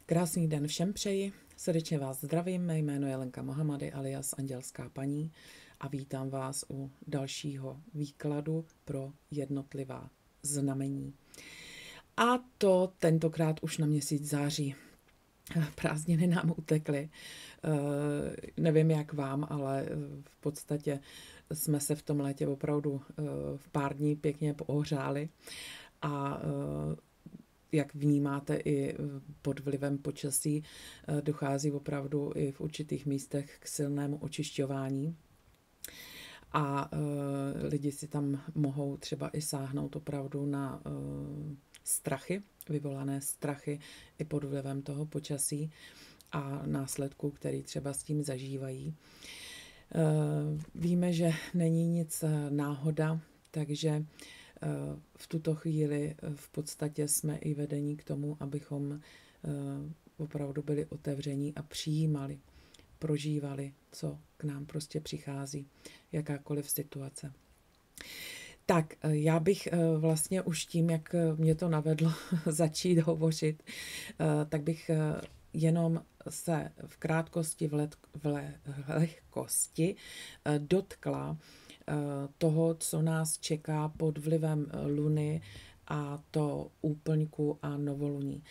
Krásný den všem přeji, srdečně vás zdravím, mé jméno je Lenka Mohamady alias Andělská paní a vítám vás u dalšího výkladu pro jednotlivá znamení. A to tentokrát už na měsíc září. Prázdniny nám utekly. Nevím jak vám, ale v podstatě jsme se v tom létě opravdu v pár dní pěkně ohřáli a jak vnímáte, i pod vlivem počasí dochází opravdu i v určitých místech k silnému očišťování. A lidi si tam mohou třeba i sáhnout opravdu na strachy, vyvolané strachy i pod vlivem toho počasí a následků, který třeba s tím zažívají. Víme, že není nic náhoda, takže v tuto chvíli v podstatě jsme i vedení k tomu, abychom opravdu byli otevření a přijímali, prožívali, co k nám prostě přichází, jakákoliv situace. Tak, já bych vlastně už tím, jak mě to navedlo začít hovořit, tak bych jenom se v krátkosti, v lehkosti dotkla toho, co nás čeká pod vlivem luny a to úplňku a novoluní.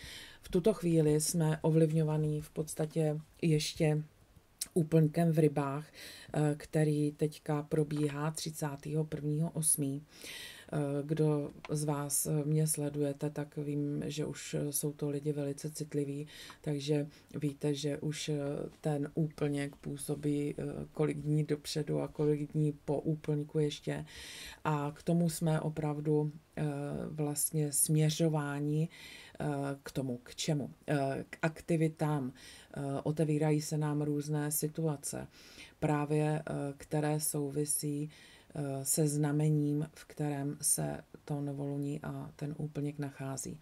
V tuto chvíli jsme ovlivňovaní v podstatě ještě úplňkem v rybách, který teďka probíhá 31.8. Kdo z vás mě sledujete, tak vím, že už jsou to lidi velice citliví, takže víte, že už ten úplněk působí kolik dní dopředu a kolik dní po úplňku ještě. A k tomu jsme opravdu vlastně směřování k tomu, k čemu? K aktivitám. Otevírají se nám různé situace, právě které souvisí se znamením, v kterém se to novoluní a ten úplněk nachází.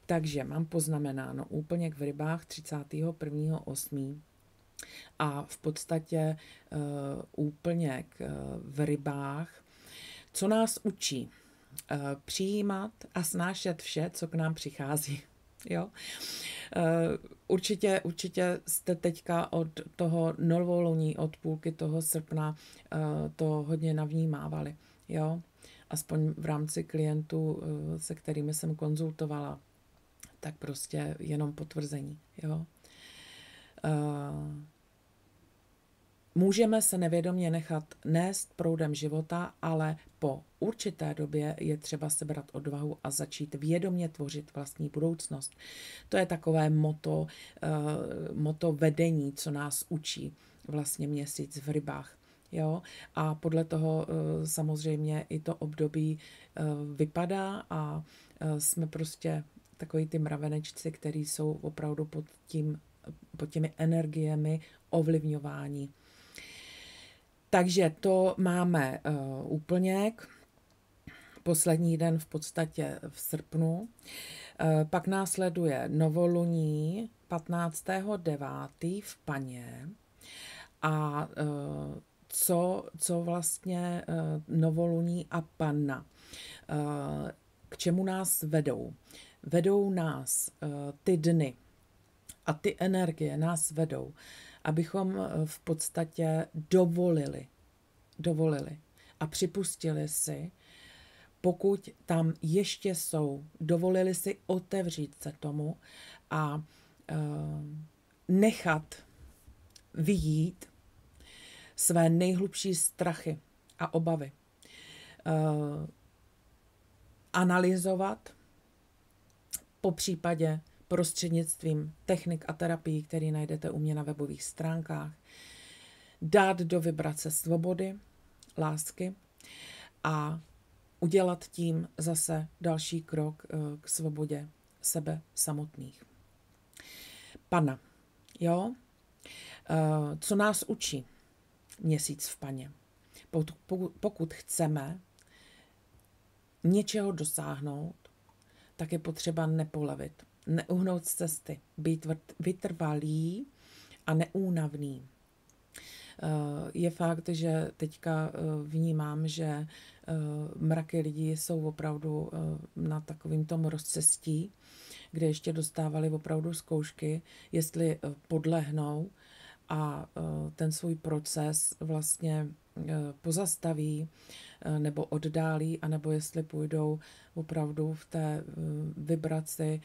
Takže mám poznamenáno úplněk v rybách 31.8. a v podstatě úplněk v rybách, co nás učí přijímat a snášet vše, co k nám přichází. Jo? Určitě jste teďka od toho novoluní, od půlky toho srpna to hodně navnímávali. Jo? Aspoň v rámci klientů, se kterými jsem konzultovala, tak prostě jenom potvrzení. Jo? Můžeme se nevědomě nechat nést proudem života, ale po určité době je třeba sebrat odvahu a začít vědomě tvořit vlastní budoucnost. To je takové moto vedení, co nás učí vlastně měsíc v rybách. Jo? A podle toho samozřejmě i to období vypadá a jsme prostě takový ty mravenečci, který jsou opravdu pod těmi energiemi ovlivňování. Takže to máme úplněk, poslední den v podstatě v srpnu. Pak následuje novoluní 15.9. v Paně. A co vlastně novoluní a Panna, k čemu nás vedou? Vedou nás ty dny a ty energie nás vedou, abychom v podstatě dovolili a připustili si, pokud tam ještě jsou, dovolili si otevřít se tomu a nechat vyjít své nejhlubší strachy a obavy. Analyzovat, popřípadě prostřednictvím technik a terapií, které najdete u mě na webových stránkách, dát do vibrace svobody, lásky a udělat tím zase další krok k svobodě sebe samotných. Pana, jo? Co nás učí měsíc v Paně? Pokud chceme něčeho dosáhnout, tak je potřeba nepolevit, neuhnout z cesty, být vytrvalý a neúnavný. Je fakt, že teďka vnímám, že mraky lidí jsou opravdu na takovým tom rozcestí, kde ještě dostávali opravdu zkoušky, jestli podlehnou a ten svůj proces vlastně pozastaví nebo oddálí, anebo jestli půjdou opravdu v té vibraci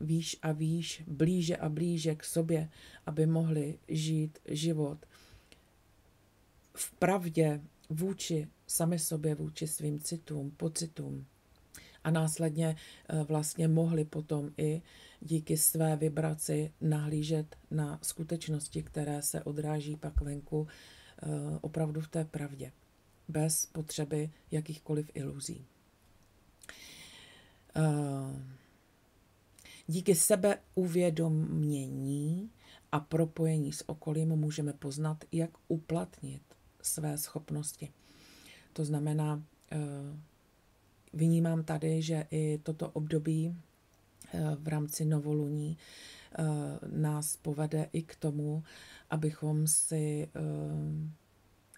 výš a výš, blíže a blíže k sobě, aby mohli žít život v pravdě vůči sami sobě, vůči svým citům, pocitům. A následně vlastně mohli potom i díky své vibraci nahlížet na skutečnosti, které se odráží pak venku opravdu v té pravdě, bez potřeby jakýchkoliv iluzí. Díky sebeuvědomění a propojení s okolím můžeme poznat, jak uplatnit své schopnosti. To znamená, vnímám tady, že i toto období v rámci novoluní nás povede i k tomu, abychom si,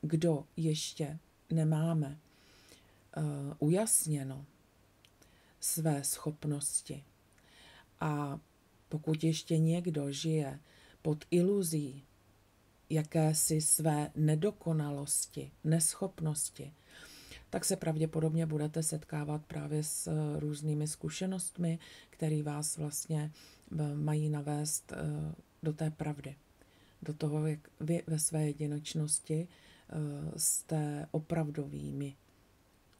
kdo ještě nemáme ujasněno své schopnosti a pokud ještě někdo žije pod iluzí jakési své nedokonalosti, neschopnosti, tak se pravděpodobně budete setkávat právě s různými zkušenostmi, které vás vlastně mají navést do té pravdy. Do toho, jak vy ve své jedinečnosti jste opravdovými,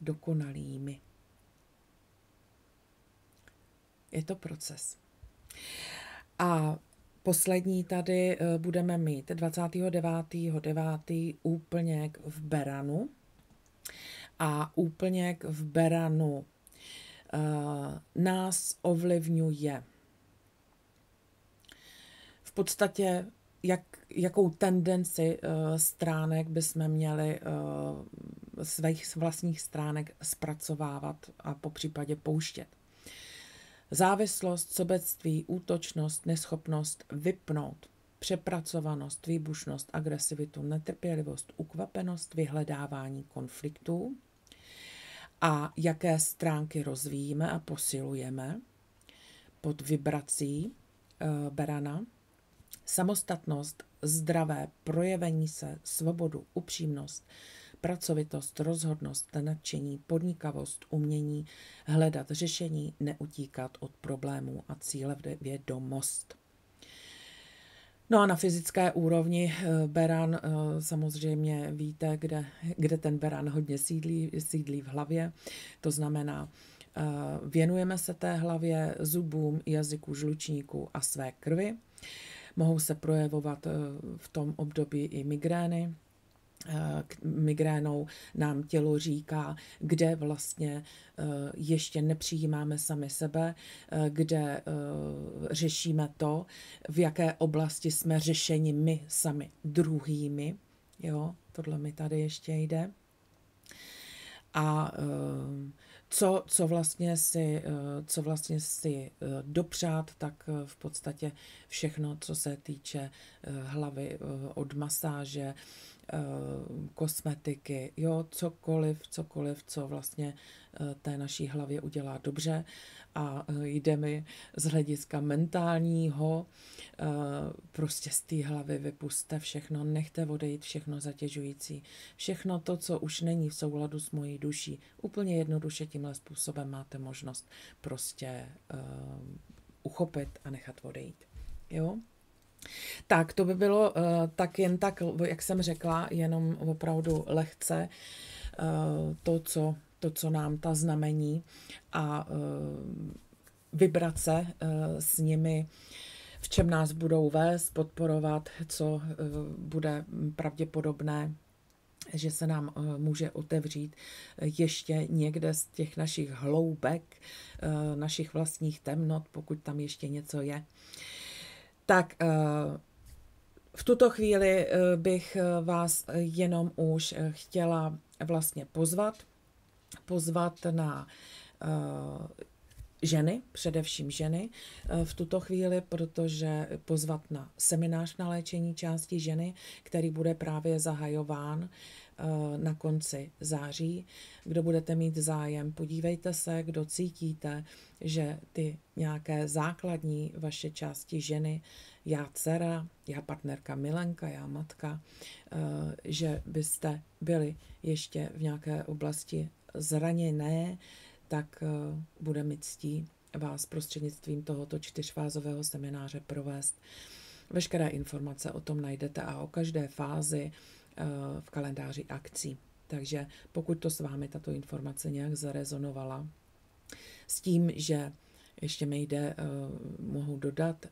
dokonalými. Je to proces. A poslední tady budeme mít 29.9. úplněk v Beranu. A úplněk v Beranu nás ovlivňuje v podstatě, jakou tendenci stránek bychom měli svých vlastních stránek zpracovávat a popřípadě pouštět. Závislost, sobectví, útočnost, neschopnost vypnout, přepracovanost, výbušnost, agresivitu, netrpělivost, ukvapenost, vyhledávání konfliktů a jaké stránky rozvíjíme a posilujeme pod vibrací Berana. Samostatnost, zdravé projevení se, svobodu, upřímnost, pracovitost, rozhodnost, nadšení, podnikavost, umění, hledat řešení, neutíkat od problémů a cíle vědomost. No a na fyzické úrovni Beran, samozřejmě víte, kde ten Beran hodně sídlí v hlavě. To znamená, věnujeme se té hlavě, zubům, jazyku, žlučníku a své krvi. Mohou se projevovat v tom období i migrény. Migrénou nám tělo říká, kde vlastně ještě nepřijímáme sami sebe, kde řešíme to, v jaké oblasti jsme řešeni my sami druhými. Jo, tohle mi tady ještě jde. A co vlastně si dopřát, tak v podstatě všechno, co se týče hlavy, od masáže, kosmetiky, jo, cokoliv, co vlastně té naší hlavě udělá dobře a jde mi z hlediska mentálního, prostě z té hlavy vypusťte všechno, nechte odejít všechno zatěžující, všechno to, co už není v souladu s mojí duší. Úplně jednoduše tímhle způsobem máte možnost prostě uchopit a nechat odejít, jo. Tak, to by bylo tak jen tak, jak jsem řekla, jenom opravdu lehce to, co nám ta znamení a vibrace s nimi, v čem nás budou vést, podporovat, co bude pravděpodobné, že se nám může otevřít ještě někde z těch našich hloubek, našich vlastních temnot, pokud tam ještě něco je. Tak v tuto chvíli bych vás jenom už chtěla vlastně pozvat na ženy, především ženy v tuto chvíli, protože pozvat na seminář na léčení části ženy, který bude právě zahajován na konci září. Kdo budete mít zájem, podívejte se, kdo cítíte, že ty nějaké základní vaše části ženy, já dcera, já partnerka milenka, já matka, že byste byli ještě v nějaké oblasti zraněné, tak bude mi ctí vás prostřednictvím tohoto 4fázového semináře provést. Veškeré informace o tom najdete a o každé fázi v kalendáři akcí. Takže pokud to s vámi tato informace nějak zarezonovala, s tím, že ještě mi jde, mohu dodat,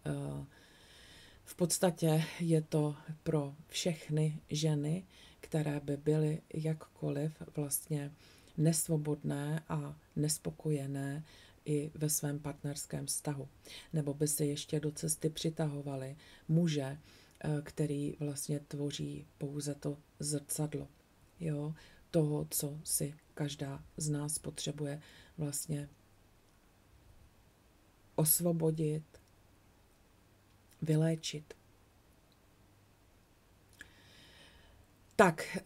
v podstatě je to pro všechny ženy, které by byly jakkoliv vlastně nesvobodné a nespokojené i ve svém partnerském vztahu. Nebo by si ještě do cesty přitahovali muže, který vlastně tvoří pouze to zrcadlo. Jo? Toho, co si každá z nás potřebuje vlastně osvobodit, vyléčit. Tak,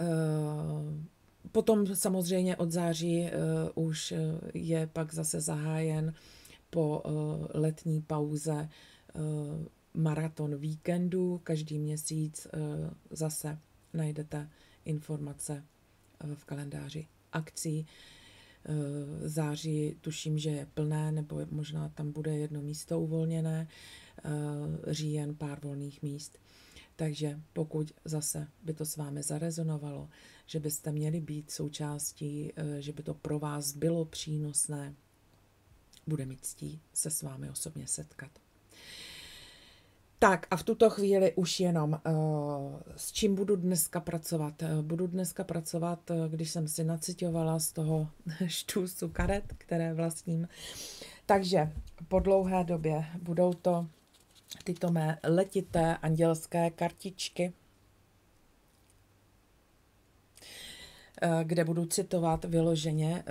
potom samozřejmě od září už je pak zase zahájen po letní pauze maraton víkendu. Každý měsíc zase najdete informace v kalendáři akcí. Září tuším, že je plné, nebo možná tam bude jedno místo uvolněné. Říjen pár volných míst. Takže pokud zase by to s vámi zarezonovalo, že byste měli být součástí, že by to pro vás bylo přínosné, bude mi ctí se s vámi osobně setkat. Tak a v tuto chvíli už jenom s čím budu dneska pracovat. Budu dneska pracovat, když jsem si nacitovala z toho štůsu karet, které vlastním. Takže po dlouhé době budou to tyto mé letité andělské kartičky, kde budu citovat vyloženě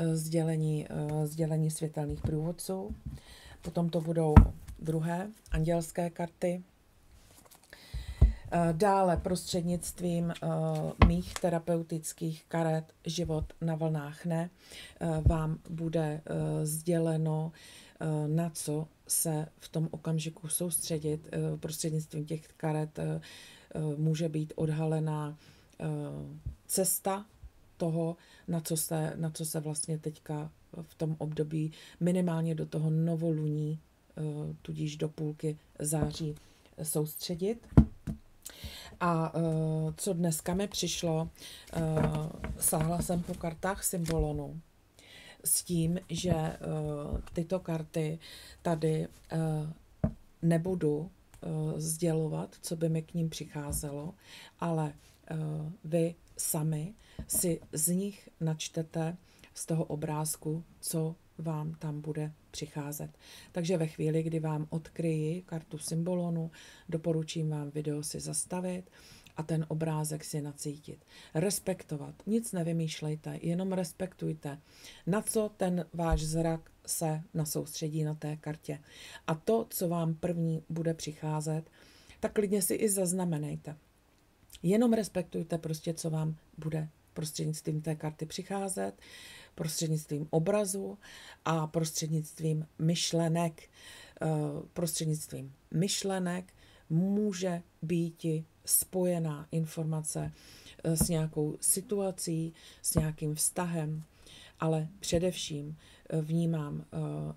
sdělení světelných průvodců. Potom to budou druhé andělské karty. Dále prostřednictvím mých terapeutických karet Život na vlnách ne vám bude sděleno, na co se v tom okamžiku soustředit. Prostřednictvím těch karet může být odhalená cesta toho, na co se vlastně teďka v tom období minimálně do toho novoluní, tudíž do půlky září soustředit. A co dneska mi přišlo, sáhla jsem po kartách symbolonu s tím, že tyto karty tady nebudu sdělovat, co by mi k ním přicházelo, ale vy sami si z nich načtete z toho obrázku, co vám tam bude přicházet. Takže ve chvíli, kdy vám odkryji kartu symbolonu, doporučím vám video si zastavit a ten obrázek si nacítit. Respektovat. Nic nevymýšlejte, jenom respektujte, na co ten váš zrak se nasoustředí na té kartě. A to, co vám první bude přicházet, tak klidně si i zaznamenejte. Jenom respektujte prostě, co vám bude prostřednictvím té karty přicházet, prostřednictvím obrazu a prostřednictvím myšlenek. Prostřednictvím myšlenek může být spojená informace s nějakou situací, s nějakým vztahem, ale především vnímám,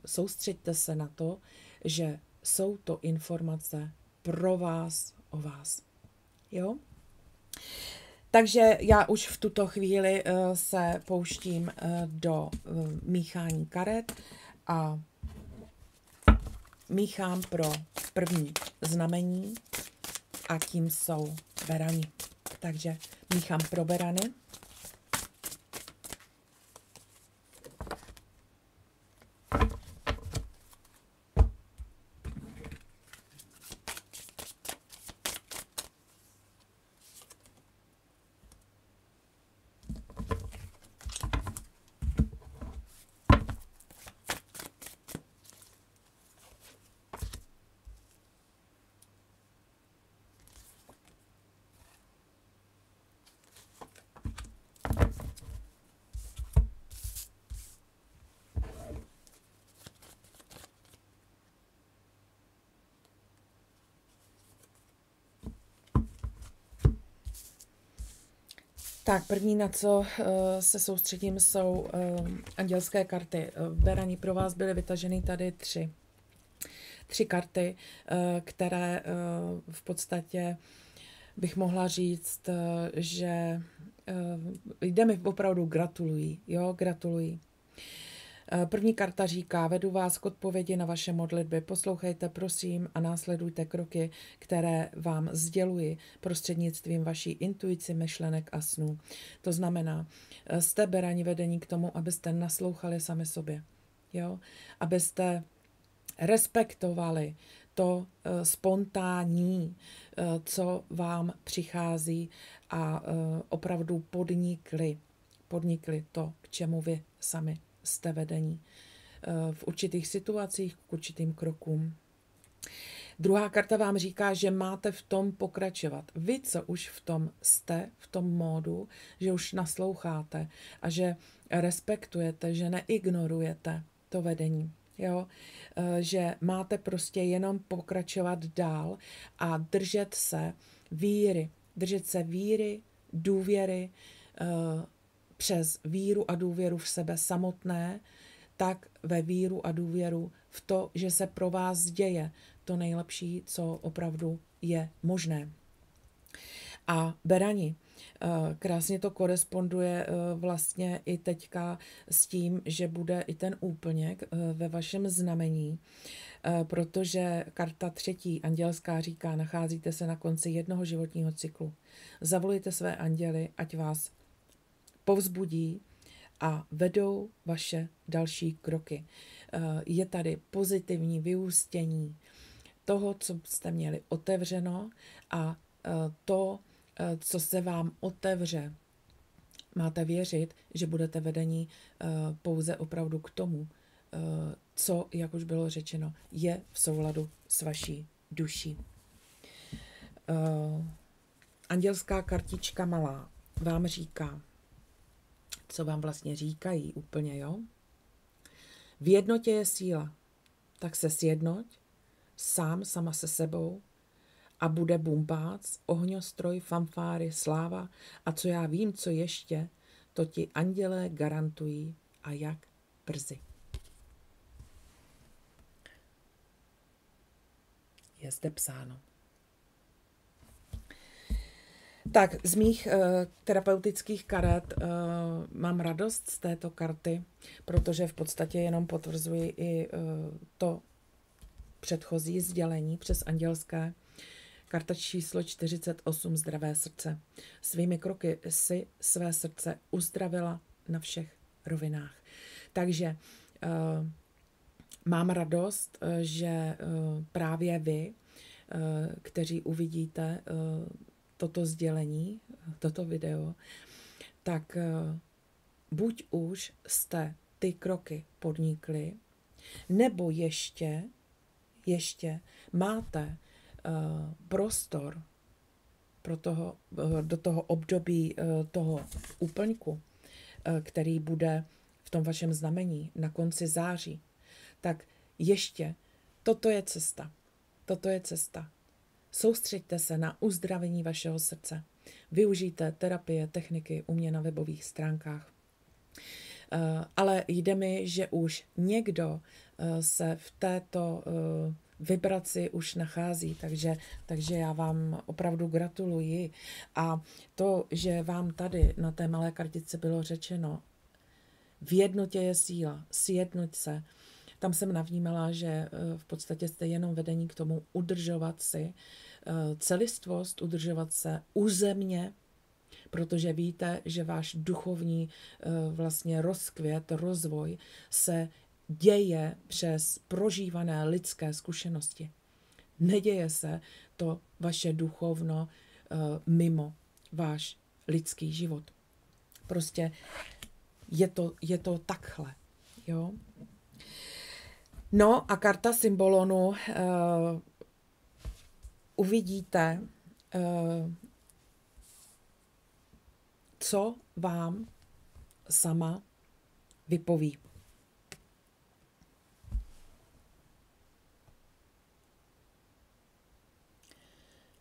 soustřeďte se na to, že jsou to informace pro vás, o vás. Jo? Takže já už v tuto chvíli se pouštím do míchání karet a míchám pro první znamení a tím jsou berani. Takže míchám pro berany. Tak, první, na co se soustředím, jsou andělské karty. Berani, pro vás byly vytaženy tady tři karty, které v podstatě bych mohla říct, že jde mi opravdu gratulují. Jo, gratulují. První karta říká, vedu vás k odpovědi na vaše modlitby, poslouchejte prosím a následujte kroky, které vám sděluji prostřednictvím vaší intuici, myšlenek a snů. To znamená, jste berani vedení k tomu, abyste naslouchali sami sobě, jo? Abyste respektovali to spontánní, co vám přichází a opravdu podnikli to, k čemu vy sami jste vedení v určitých situacích, k určitým krokům. Druhá karta vám říká, že máte v tom pokračovat. Vy, co už v tom jste, v tom módu, že už nasloucháte a že respektujete, že neignorujete to vedení. Jo? Že máte prostě jenom pokračovat dál a držet se víry, důvěry, přes víru a důvěru v sebe samotné, tak ve víru a důvěru v to, že se pro vás děje to nejlepší, co opravdu je možné. A berani, krásně to koresponduje vlastně i teďka s tím, že bude i ten úplněk ve vašem znamení, protože karta třetí, andělská, říká, nacházíte se na konci jednoho životního cyklu. Zavolejte své anděly, ať vás povzbudí a vedou vaše další kroky. Je tady pozitivní vyústění toho, co jste měli otevřeno a to, co se vám otevře. Máte věřit, že budete vedení pouze opravdu k tomu, co, jak už bylo řečeno, je v souladu s vaší duší. Andělská kartička malá vám říká, co vám vlastně říkají úplně, jo? V jednotě je síla, tak se sjednoť, sama se sebou a bude bumbác, ohňostroj, fanfáry, sláva a co já vím, co ještě, to ti andělé garantují a jak brzy. Je zde psáno. Tak, z mých terapeutických karet mám radost z této karty, protože v podstatě jenom potvrzuji i to předchozí sdělení přes andělské. Karta číslo 48, zdravé srdce. Svými kroky si své srdce uzdravila na všech rovinách. Takže mám radost, že právě vy, kteří uvidíte toto sdělení, toto video, tak buď už jste ty kroky podnikli, nebo ještě máte prostor do toho období toho úplňku, který bude v tom vašem znamení na konci září, tak ještě toto je cesta. Toto je cesta. Soustřeďte se na uzdravení vašeho srdce. Využijte terapie, techniky u mě na webových stránkách. Ale jde mi, že už někdo se v této vibraci už nachází, takže já vám opravdu gratuluji. A to, že vám tady na té malé kartice bylo řečeno, v jednotě je síla, sjednoť se. Tam jsem navnímala, že v podstatě jste jenom vedení k tomu udržovat si celistvost, udržovat se u země, protože víte, že váš duchovní vlastně rozkvět, rozvoj se děje přes prožívané lidské zkušenosti. Neděje se to vaše duchovno mimo váš lidský život. Prostě je to takhle. Jo? No a karta symbolonu uvidíte, co vám sama vypoví.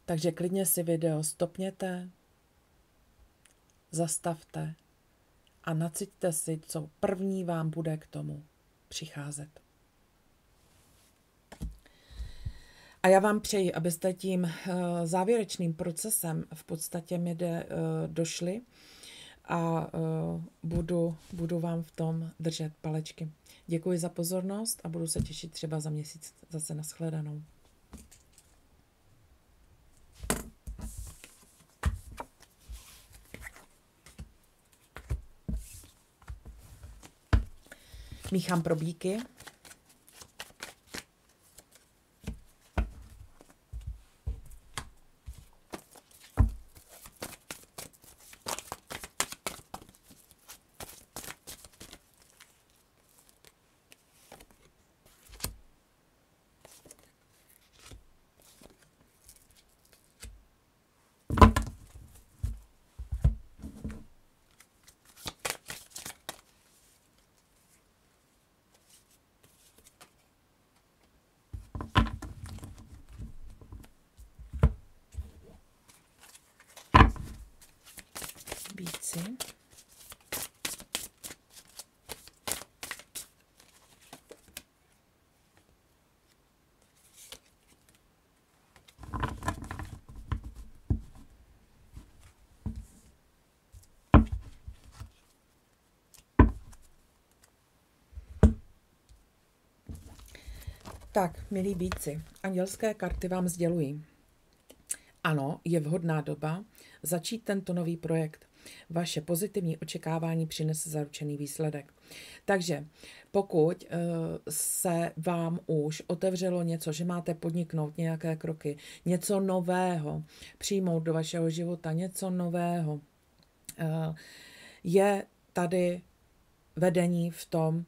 Takže klidně si video stopněte zastavte a naciťte si, co první vám bude k tomu přicházet. A já vám přeji, abyste tím závěrečným procesem v podstatě došli a budu vám v tom držet palečky. Děkuji za pozornost a budu se těšit třeba za měsíc zase na shledanou. Míchám probíky. Bíci. Tak, milí bíci, andělské karty vám sdělují. Ano, je vhodná doba začít tento nový projekt. Vaše pozitivní očekávání přinese zaručený výsledek. Takže pokud se vám už otevřelo něco, že máte podniknout nějaké kroky, něco nového, přijmout do vašeho života něco nového, je tady vedení v tom,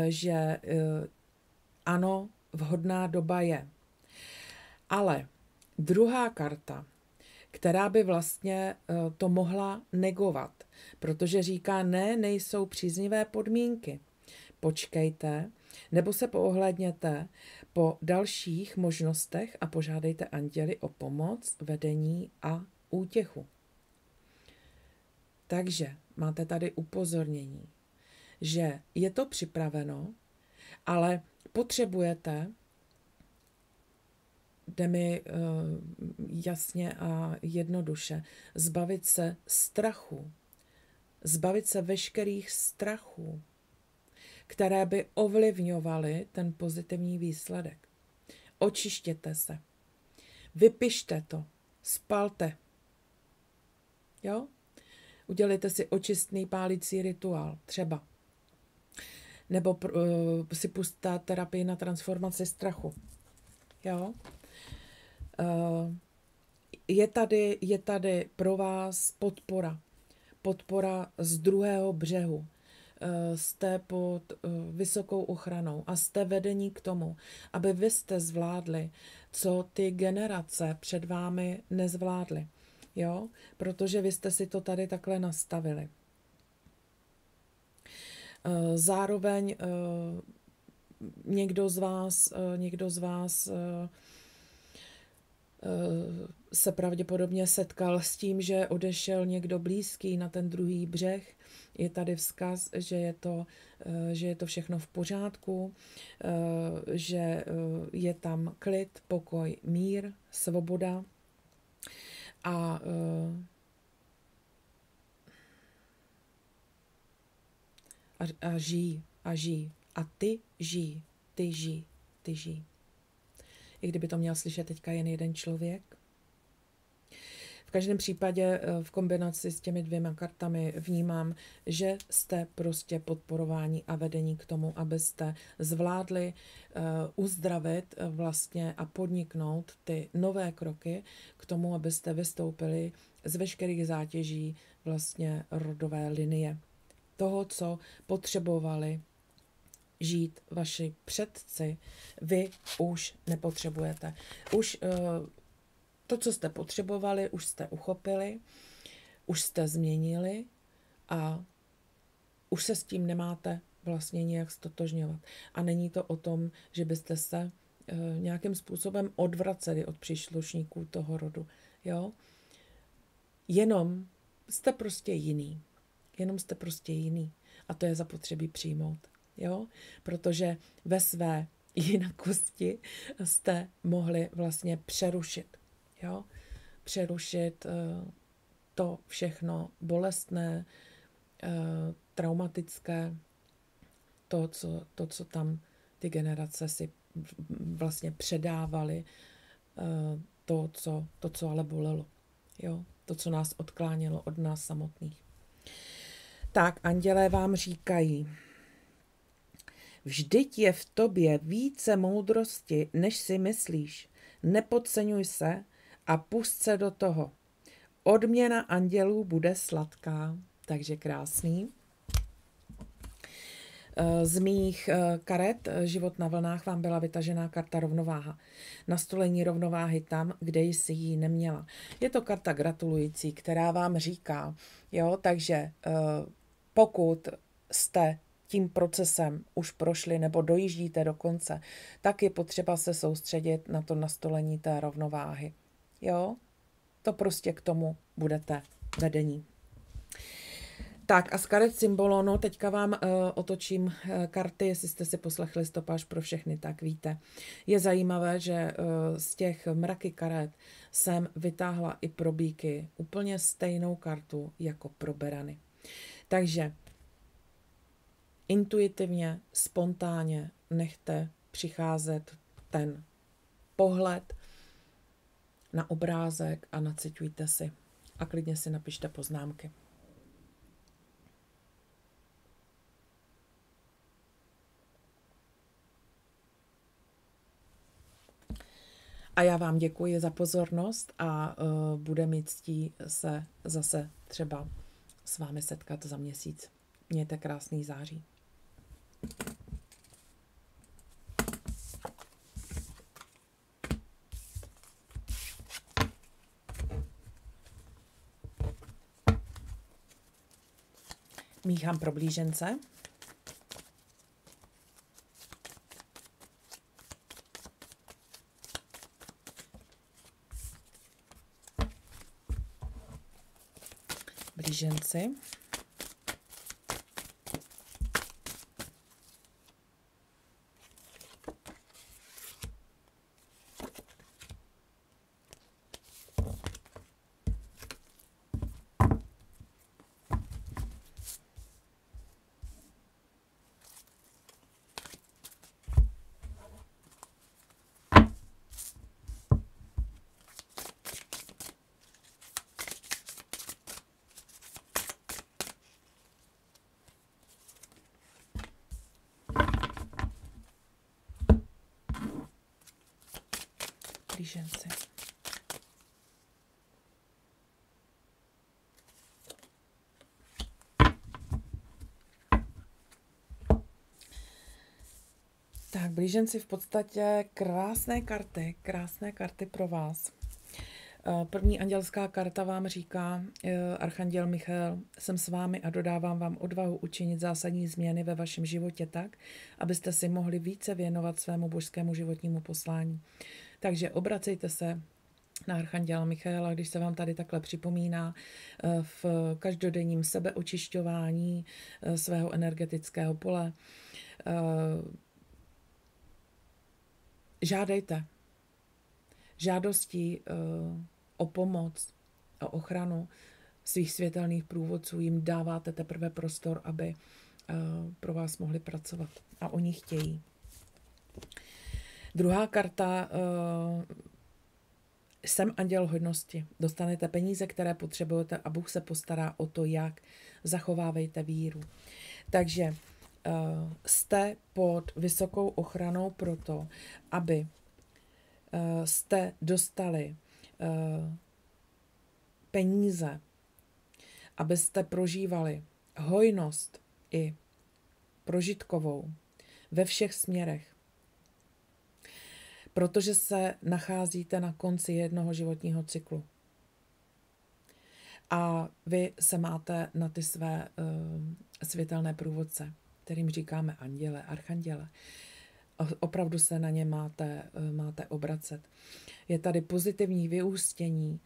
že ano, vhodná doba je. Ale druhá karta, která by vlastně to mohla negovat, protože říká, ne, nejsou příznivé podmínky. Počkejte, nebo se poohlédněte po dalších možnostech a požádejte anděli o pomoc, vedení a útěchu. Takže máte tady upozornění, že je to připraveno, ale potřebujete, jde mi jasně a jednoduše, zbavit se strachu, zbavit se veškerých strachů, které by ovlivňovaly ten pozitivní výsledek. Očištěte se, vypište to, spalte. Jo? Udělejte si očistný pálící rituál, třeba. Nebo si pusťte terapii na transformaci strachu. Jo? Je tady pro vás podpora. Podpora z druhého břehu. Jste pod vysokou ochranou a jste vedení k tomu, aby vy jste zvládli, co ty generace před vámi nezvládly. Jo? Protože vy jste si to tady takhle nastavili. Zároveň někdo z vás se pravděpodobně setkal s tím, že odešel někdo blízký na ten druhý břeh. Je tady vzkaz, že je to všechno v pořádku, že je tam klid, pokoj, mír, svoboda a žij. A ty žij. I kdyby to měl slyšet teďka jen jeden člověk. V každém případě v kombinaci s těmi dvěma kartami vnímám, že jste prostě podporováni a vedení k tomu, abyste zvládli uzdravit vlastně a podniknout ty nové kroky k tomu, abyste vystoupili z veškerých zátěží vlastně rodové linie. Toho, co potřebovali žít vaši předci, vy už nepotřebujete. Už to, co jste potřebovali, už jste uchopili, už jste změnili a už se s tím nemáte vlastně nějak stotožňovat. A není to o tom, že byste se nějakým způsobem odvraceli od příslušníků toho rodu. Jo? Jenom Jste prostě jiný. Jenom jste prostě jiný. A to je zapotřebí přijmout. Jo? Protože ve své jinakosti jste mohli vlastně přerušit. Jo? Přerušit to všechno bolestné, traumatické, to, co tam ty generace si vlastně předávaly, to, co ale bolelo. Jo? To, co nás odklánělo od nás samotných. Tak, andělé vám říkají, vždyť je v tobě více moudrosti, než si myslíš. Nepodceňuj se a pust se do toho. Odměna andělů bude sladká. Takže krásný. Z mých karet Život na vlnách vám byla vytažená karta rovnováha. Nastolení rovnováhy tam, kde jsi ji neměla. Je to karta gratulující, která vám říká, jo, takže pokud jste tím procesem už prošli nebo dojíždíte do konce, tak je potřeba se soustředit na to nastolení té rovnováhy. Jo, to prostě k tomu budete vedení. Tak a z karet symbolonu teďka vám otočím karty, jestli jste si poslechli stopáž pro všechny, tak víte. Je zajímavé, že z těch mraky karet jsem vytáhla i pro býky úplně stejnou kartu jako pro berany. Takže intuitivně, spontánně nechte přicházet ten pohled na obrázek a naciťujte si. A klidně si napište poznámky. A já vám děkuji za pozornost a bude mi ctí se zase třeba s vámi setkat za měsíc. Mějte krásný září. Míchám pro blížence. Blíženci. Blíženci. Tak, blíženci, v podstatě krásné karty pro vás. První andělská karta vám říká, archanděl Michael, jsem s vámi a dodávám vám odvahu učinit zásadní změny ve vašem životě tak, abyste si mohli více věnovat svému božskému životnímu poslání. Takže obracejte se na archanděla Michaela, když se vám tady takhle připomíná v každodenním sebeočišťování svého energetického pole. Žádejte. Žádostí o pomoc, o ochranu svých světelných průvodců jim dáváte teprve prostor, aby pro vás mohli pracovat. A oni chtějí. Druhá karta, jsem anděl hodnosti. Dostanete peníze, které potřebujete a Bůh se postará o to, jak. Zachovávejte víru. Takže jste pod vysokou ochranou proto, aby jste dostali peníze, abyste prožívali hojnost i prožitkovou ve všech směrech. Protože se nacházíte na konci jednoho životního cyklu. A vy se máte na ty své světelné průvodce, kterým říkáme anděle, archanděle. Opravdu se na ně máte obracet. Je tady pozitivní vyústění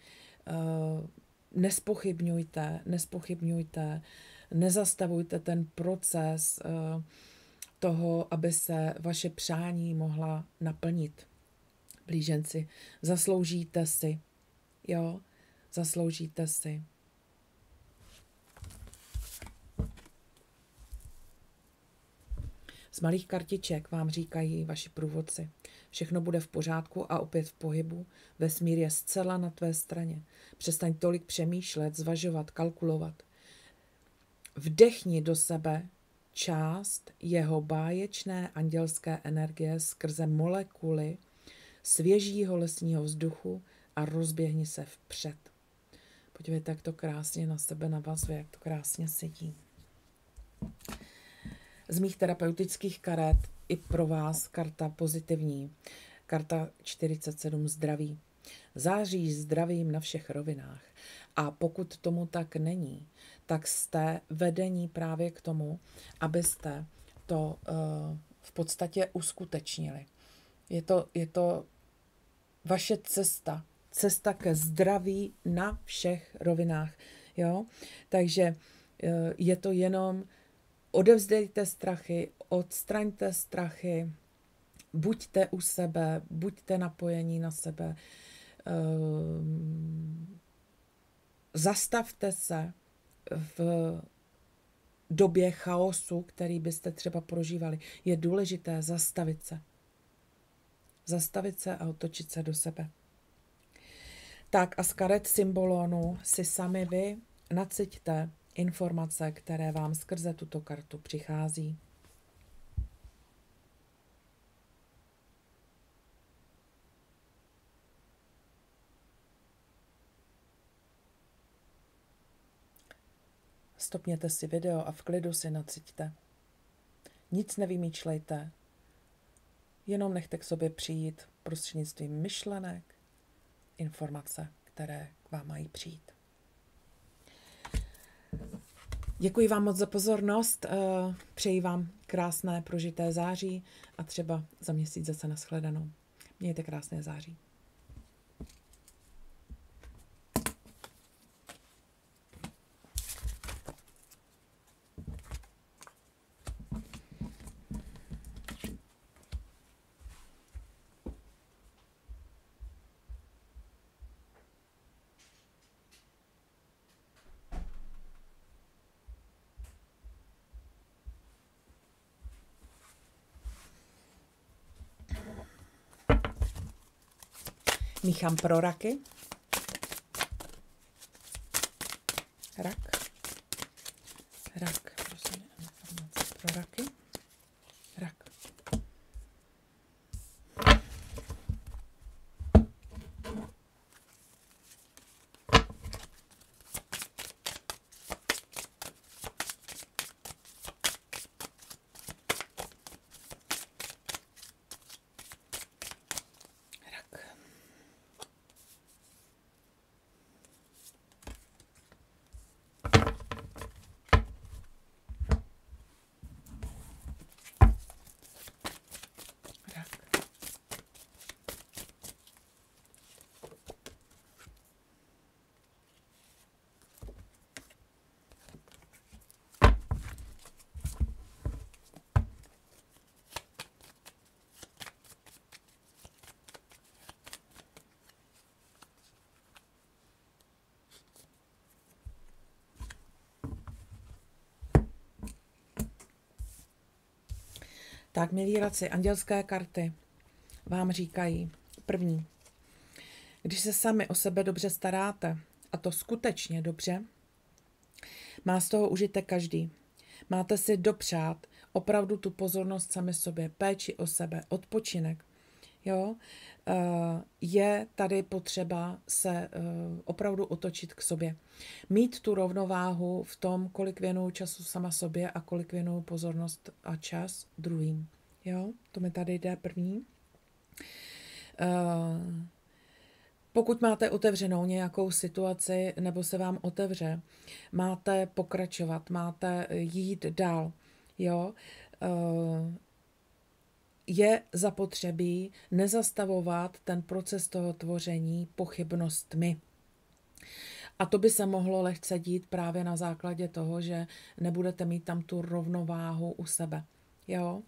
nespochybňujte, nezastavujte ten proces toho, aby se vaše přání mohla naplnit. Blíženci, zasloužíte si, jo, zasloužíte si. Z malých kartiček vám říkají vaši průvodci. Všechno bude v pořádku a opět v pohybu. Vesmír je zcela na tvé straně. Přestaň tolik přemýšlet, zvažovat, kalkulovat. Vdechni do sebe část jeho báječné andělské energie skrze molekuly svěžího lesního vzduchu a rozběhni se vpřed. Podívejte, jak to krásně na sebe navazuje, jak to krásně sedí. Z mých terapeutických karet i pro vás karta pozitivní. Karta 47 zdraví. Září zdravím na všech rovinách. A pokud tomu tak není, tak jste vedení právě k tomu, abyste to v podstatě uskutečnili. Je to vaše cesta ke zdraví na všech rovinách. Jo? Takže je to jenom odevzdejte strachy, odstraňte strachy, buďte u sebe, buďte napojení na sebe, zastavte se v době chaosu, který byste třeba prožívali. Je důležité zastavit se. Zastavit se a otočit se do sebe. Tak a z karet symbolonu si sami vy naciťte informace, které vám skrze tuto kartu přichází. Stopněte si video a v klidu si naciťte. Nic nevymýšlejte, jenom nechte k sobě přijít prostřednictvím myšlenek informace, které k vám mají přijít. Děkuji vám moc za pozornost, přeji vám krásné prožité září a třeba za měsíc zase nashledanou. Mějte krásné září. Míchám pro raky. Rak, prosím, informace pro raky. Rak. Tak, milí raci, andělské karty vám říkají, první, když se sami o sebe dobře staráte, a to skutečně dobře, má z toho užitek každý. Máte si dopřát opravdu tu pozornost sami sobě, péči o sebe, odpočinek. Jo? Je tady potřeba se opravdu otočit k sobě. Mít tu rovnováhu v tom, kolik věnuju času sama sobě a kolik věnuju pozornost a čas druhým. Jo? To mi tady jde první. Pokud máte otevřenou nějakou situaci nebo se vám otevře, máte pokračovat, máte jít dál. Jo? Je zapotřebí nezastavovat ten proces toho tvoření pochybnostmi. A to by se mohlo lehce dít právě na základě toho, že nebudete mít tam tu rovnováhu u sebe. Jo?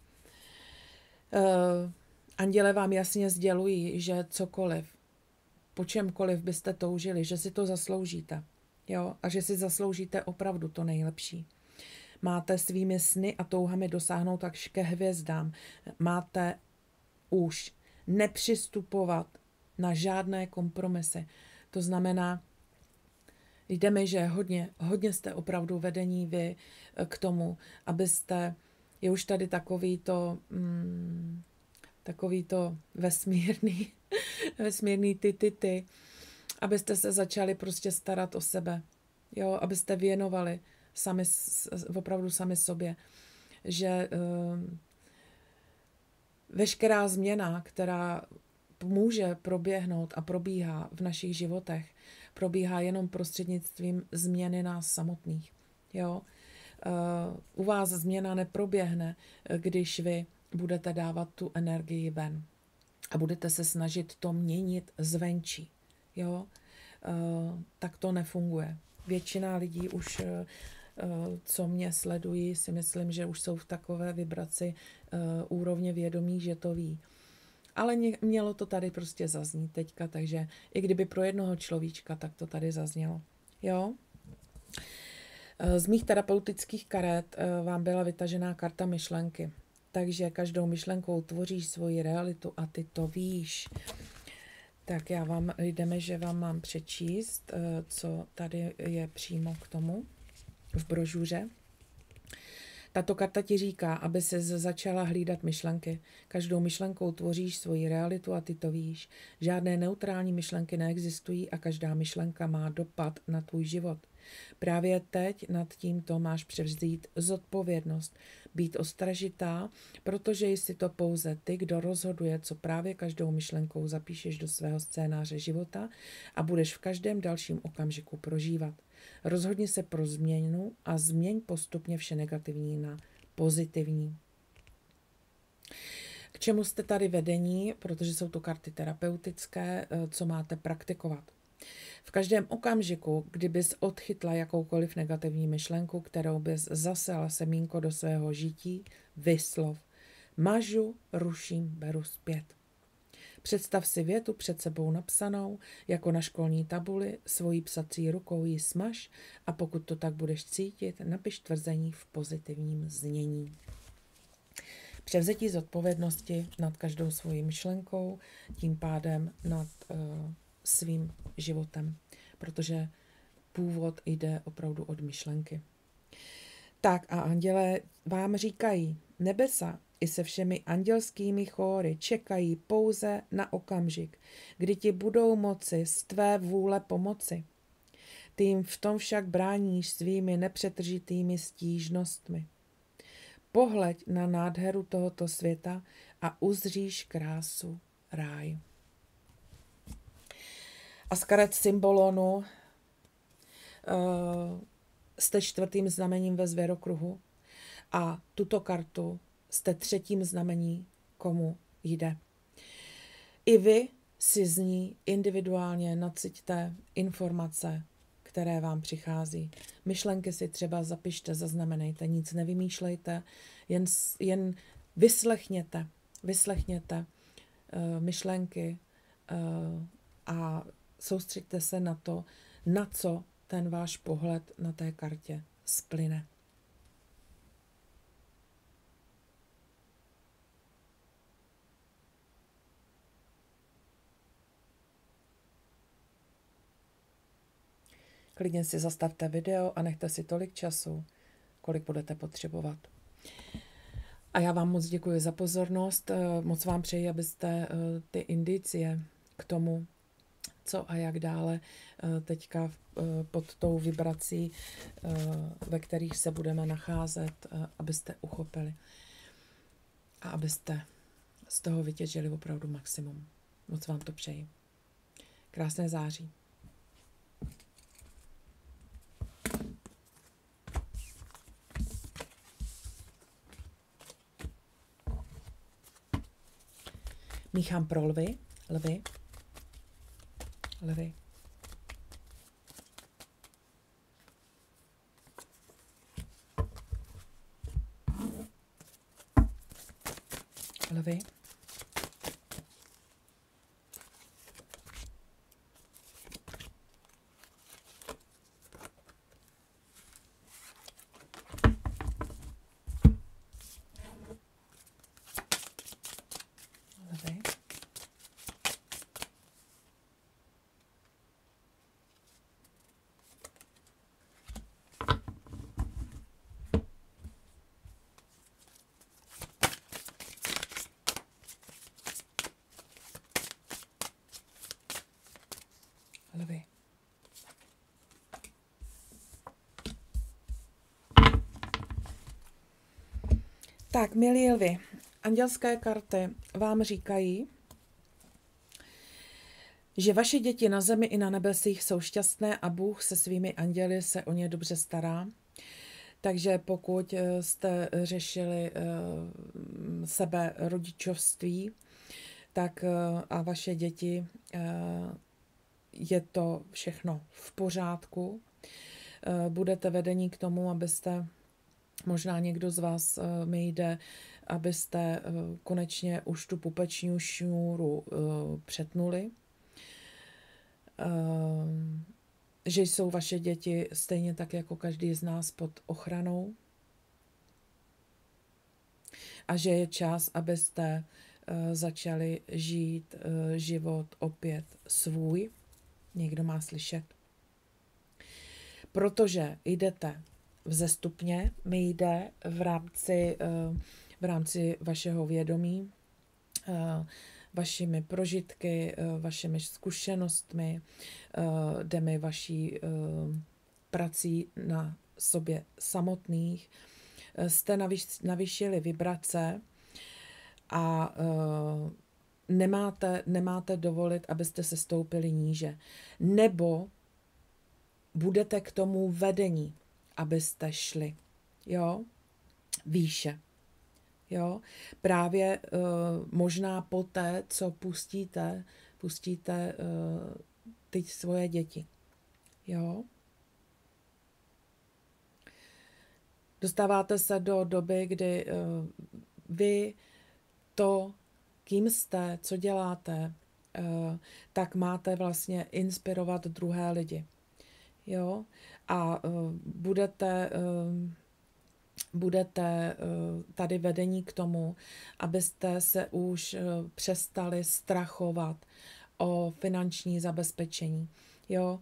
Anděle vám jasně sdělují, že cokoliv, po čemkoliv byste toužili, že si to zasloužíte. Jo? A že si zasloužíte opravdu to nejlepší. Máte svými sny a touhami dosáhnout až ke hvězdám. Máte už nepřistupovat na žádné kompromisy. To znamená, jde mi, že hodně jste opravdu vedení vy k tomu, abyste, je už tady takový to vesmírný ty, abyste se začali prostě starat o sebe, jo, abyste věnovali opravdu sami sobě, že veškerá změna, která může proběhnout a probíhá v našich životech, probíhá jenom prostřednictvím změny nás samotných. Jo? U vás změna neproběhne, když vy budete dávat tu energii ven a budete se snažit to měnit zvenčí. Jo? Tak to nefunguje. Většina lidí už, co mě sledují, si myslím, že už jsou v takové vibraci úrovně vědomí, že to ví. Ale mělo to tady prostě zaznít teďka, takže i kdyby pro jednoho človíčka, tak to tady zaznělo. Jo? Z mých terapeutických karet vám byla vytažená karta myšlenky. Takže každou myšlenkou tvoříš svoji realitu a ty to víš. Tak jdeme, že vám mám přečíst, co tady je přímo k tomu v brožuře. Tato karta ti říká, aby se začala hlídat myšlenky. Každou myšlenkou tvoříš svoji realitu a ty to víš. Žádné neutrální myšlenky neexistují a každá myšlenka má dopad na tvůj život. Právě teď nad tímto máš převzít zodpovědnost, být ostražitá, protože jsi to pouze ty, kdo rozhoduje, co právě každou myšlenkou zapíšeš do svého scénáře života a budeš v každém dalším okamžiku prožívat. Rozhodni se pro změnu a změň postupně vše negativní na pozitivní. K čemu jste tady vedení, protože jsou to karty terapeutické, co máte praktikovat. V každém okamžiku, kdybys odchytla jakoukoliv negativní myšlenku, kterou bys zasela semínko do svého žití, vyslov. Mažu, ruším, beru zpět. Představ si větu před sebou napsanou, jako na školní tabuli, svojí psací rukou ji smaž a pokud to tak budeš cítit, napiš tvrzení v pozitivním znění. Převzetí zodpovědnosti nad každou svojí myšlenkou, tím pádem nad svým životem, protože původ jde opravdu od myšlenky. Tak a andělé vám říkají, nebesa i se všemi andělskými chóry čekají pouze na okamžik, kdy ti budou moci z tvé vůle pomoci. Ty jim v tom však bráníš svými nepřetržitými stížnostmi. Pohleď na nádheru tohoto světa a uzříš krásu ráje. A z karet symbolonu jste 4. znamením ve zvěrokruhu a tuto kartu jste 3. znamení, komu jde. I vy si z ní individuálně naciťte informace, které vám přichází. Myšlenky si třeba zapište, zaznamenejte, nic nevymýšlejte, jen vyslechněte myšlenky a soustřeďte se na to, na co ten váš pohled na té kartě splyne. Klidně si zastavte video a nechte si tolik času, kolik budete potřebovat. A já vám moc děkuji za pozornost, moc vám přeji, abyste ty indicie k tomu, co a jak dále teďka pod tou vibrací, ve kterých se budeme nacházet, abyste uchopili a abyste z toho vytěžili opravdu maximum. Moc vám to přeji. Krásné září. Míchám pro lvy. Lvy. Lvy. Lvy. Tak, milí lvy, andělské karty vám říkají, že vaše děti na zemi i na nebesích jsou šťastné a Bůh se svými anděli se o ně dobře stará. Takže pokud jste řešili sebe rodičovství, tak a vaše děti, je to všechno v pořádku. Budete vedení k tomu, abyste, možná někdo z vás mi jde, abyste konečně už tu pupeční šňůru přetnuli. Že jsou vaše děti stejně tak jako každý z nás pod ochranou a že je čas, abyste začali žít život opět svůj. Někdo má slyšet. Protože jdete vzestupně, mi jde v rámci vašeho vědomí, vašimi prožitky, vašimi zkušenostmi, jde mi vaší prací na sobě samotných. Jste navýšili vibrace a nemáte dovolit, abyste se stoupili níže. Nebo budete k tomu vedení, abyste šli, jo, výše. Jo, právě možná poté, co pustíte ty svoje děti. Jo. Dostáváte se do doby, kdy vy to, kým jste, co děláte, tak máte vlastně inspirovat druhé lidi. Jo. A budete tady vedení k tomu, abyste se už přestali strachovat o finanční zabezpečení. Jo,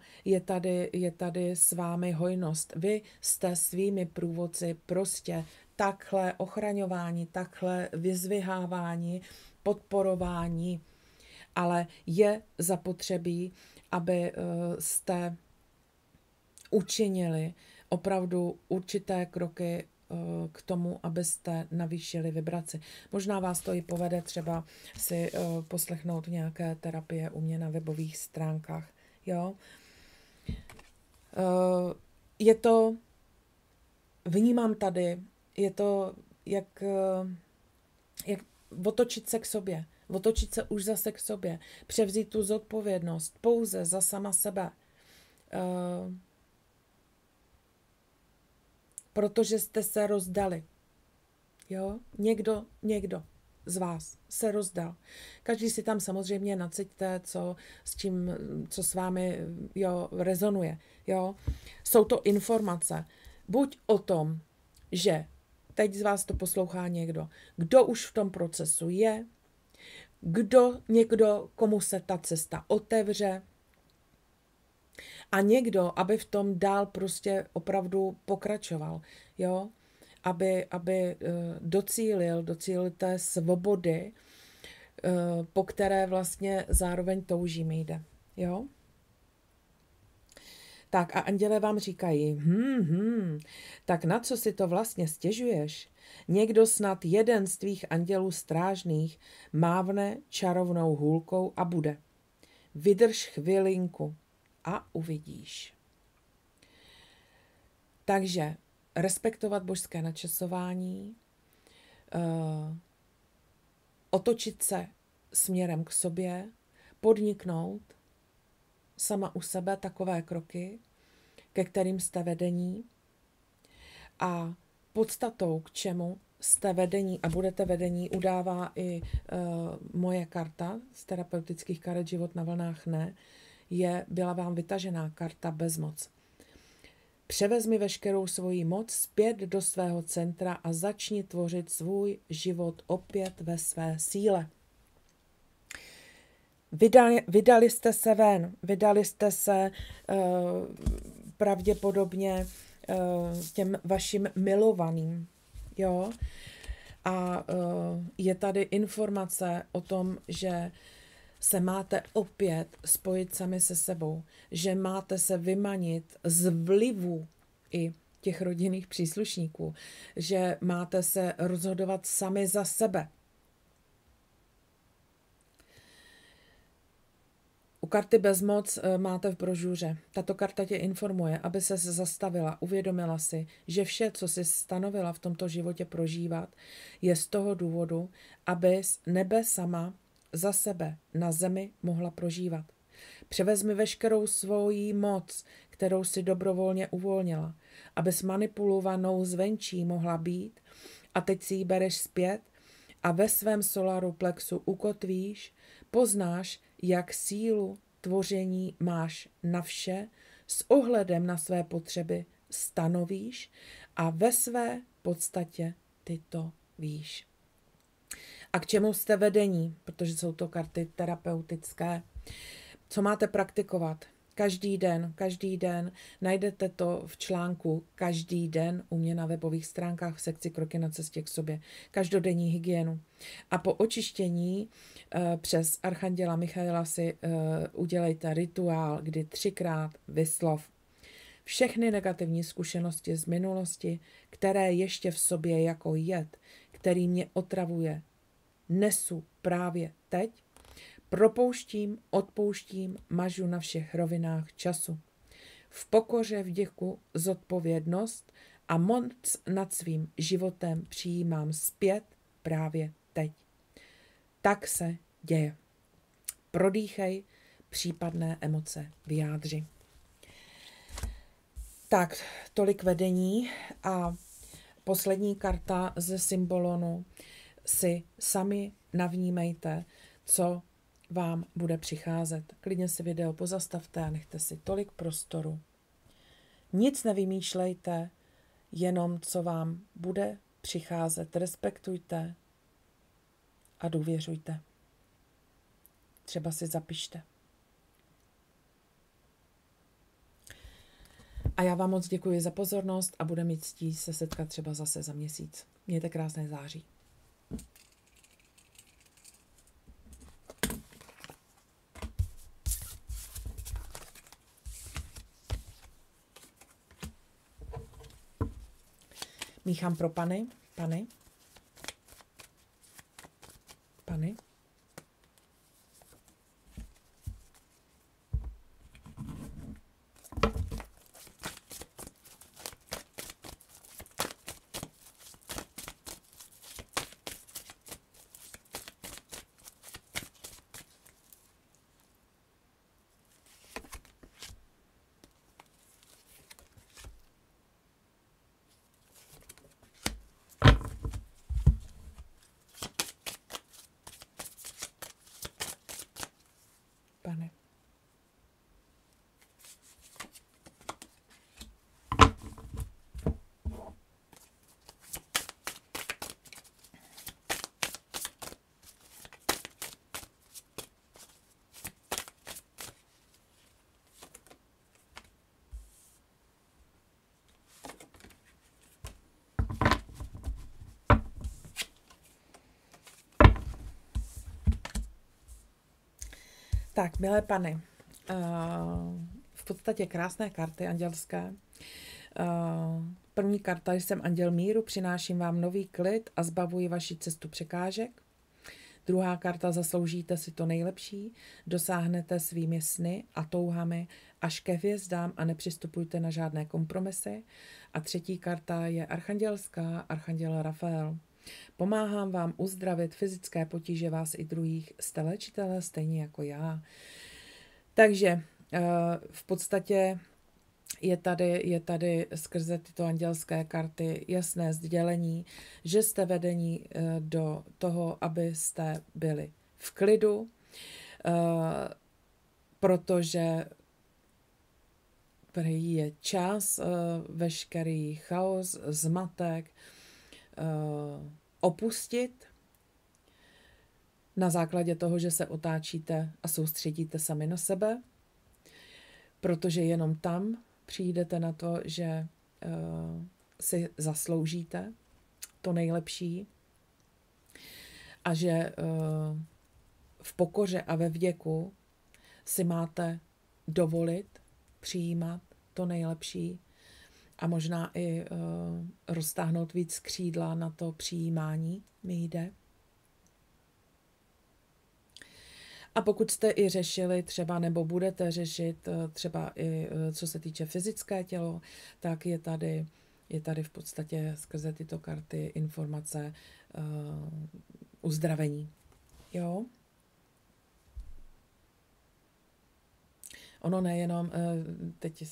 je tady s vámi hojnost. Vy jste svými průvodci prostě takhle ochraňování, takhle vyzvihávání, podporování, ale je zapotřebí, aby jste učinili opravdu určité kroky k tomu, abyste navýšili vibraci. Možná vás to i povede třeba si poslechnout nějaké terapie u mě na webových stránkách. Jo? Je to, vnímám tady, je to jak otočit se k sobě, otočit se už zase k sobě, převzít tu zodpovědnost pouze za sama sebe. Protože jste se rozdali. Jo? Někdo z vás se rozdal. Každý si tam samozřejmě naciťte, co s vámi rezonuje. Jo? Jsou to informace. Buď o tom, že teď z vás to poslouchá někdo, kdo už v tom procesu je, někdo, komu se ta cesta otevře, a někdo, aby v tom dál prostě opravdu pokračoval, jo? Aby docílil té svobody, po které vlastně zároveň toužíme jde, jo? Tak a anděle vám říkají, tak na co si to vlastně stěžuješ? Někdo snad jeden z tvých andělů strážných mávne čarovnou hůlkou a bude. Vydrž chvilinku a uvidíš. Takže respektovat božské načasování, otočit se směrem k sobě, podniknout sama u sebe takové kroky, ke kterým jste vedení, a podstatou k čemu jste vedení a budete vedení, udává i moje karta z terapeutických karet Život na vlnách ne, byla vám vytažená karta bezmoc. Převezmi veškerou svoji moc zpět do svého centra a začni tvořit svůj život opět ve své síle. Vydali jste se ven, vydali jste se pravděpodobně těm vašim milovaným. Jo? A je tady informace o tom, že se máte opět spojit sami se sebou, že máte se vymanit z vlivu i těch rodinných příslušníků, že máte se rozhodovat sami za sebe. U karty bezmoc máte v brožuře. Tato karta tě informuje, aby se zastavila, uvědomila si, že vše, co si stanovila v tomto životě prožívat, je z toho důvodu, abys nebe sama za sebe na zemi mohla prožívat. Převezmi veškerou svoji moc, kterou si dobrovolně uvolnila, abys manipulovanou zvenčí mohla být a teď si ji bereš zpět a ve svém solaru plexu ukotvíš, poznáš, jak sílu tvoření máš na vše, s ohledem na své potřeby stanovíš a ve své podstatě ty to víš. A k čemu jste vedení, protože jsou to karty terapeutické. Co máte praktikovat? Každý den, najdete to v článku Každý den u mě na webových stránkách v sekci Kroky na cestě k sobě. Každodenní hygienu. A po očištění přes Archanděla Michaela si udělejte rituál, kdy 3krát vyslov všechny negativní zkušenosti z minulosti, které ještě v sobě jako jed, který mě otravuje, nesu právě teď, propouštím, odpouštím, mažu na všech rovinách času. V pokoře, vděku, zodpovědnost a moc nad svým životem přijímám zpět právě teď. Tak se děje. Prodýchej, případné emoce vyjádři. Tak, tolik vedení a poslední karta ze symbolonu si sami navnímejte, co vám bude přicházet. Klidně si video pozastavte a nechte si tolik prostoru. Nic nevymýšlejte, jenom co vám bude přicházet. Respektujte a důvěřujte. Třeba si zapište. A já vám moc děkuji za pozornost a bude mi ctí se setkat třeba zase za měsíc. Mějte krásné září. Míchám pro pany. Pane. Tak, milé pany, v podstatě krásné karty andělské. První karta, jsem anděl míru, přináším vám nový klid a zbavuji vaši cestu překážek. Druhá karta, zasloužíte si to nejlepší, dosáhnete svými sny a touhami až ke hvězdám a nepřistupujte na žádné kompromisy. A třetí karta je archandělská, archanděl Rafael. Pomáhám vám uzdravit fyzické potíže vás i druhých, jste léčitelé stejně jako já. Takže v podstatě Je tady skrze tyto andělské karty jasné sdělení, že jste vedení do toho, abyste byli v klidu, protože prý je čas veškerý chaos, zmatek opustit na základě toho, že se otáčíte a soustředíte sami na sebe, protože jenom tam přijdete na to, že si zasloužíte to nejlepší a že v pokoře a ve vděku si máte dovolit přijímat to nejlepší a možná i roztáhnout víc křídla na to přijímání mi jde. A pokud jste i řešili třeba, nebo budete řešit třeba i co se týče fyzické tělo, tak je tady v podstatě skrze tyto karty informace uzdravení. Jo? Ono nejenom, teď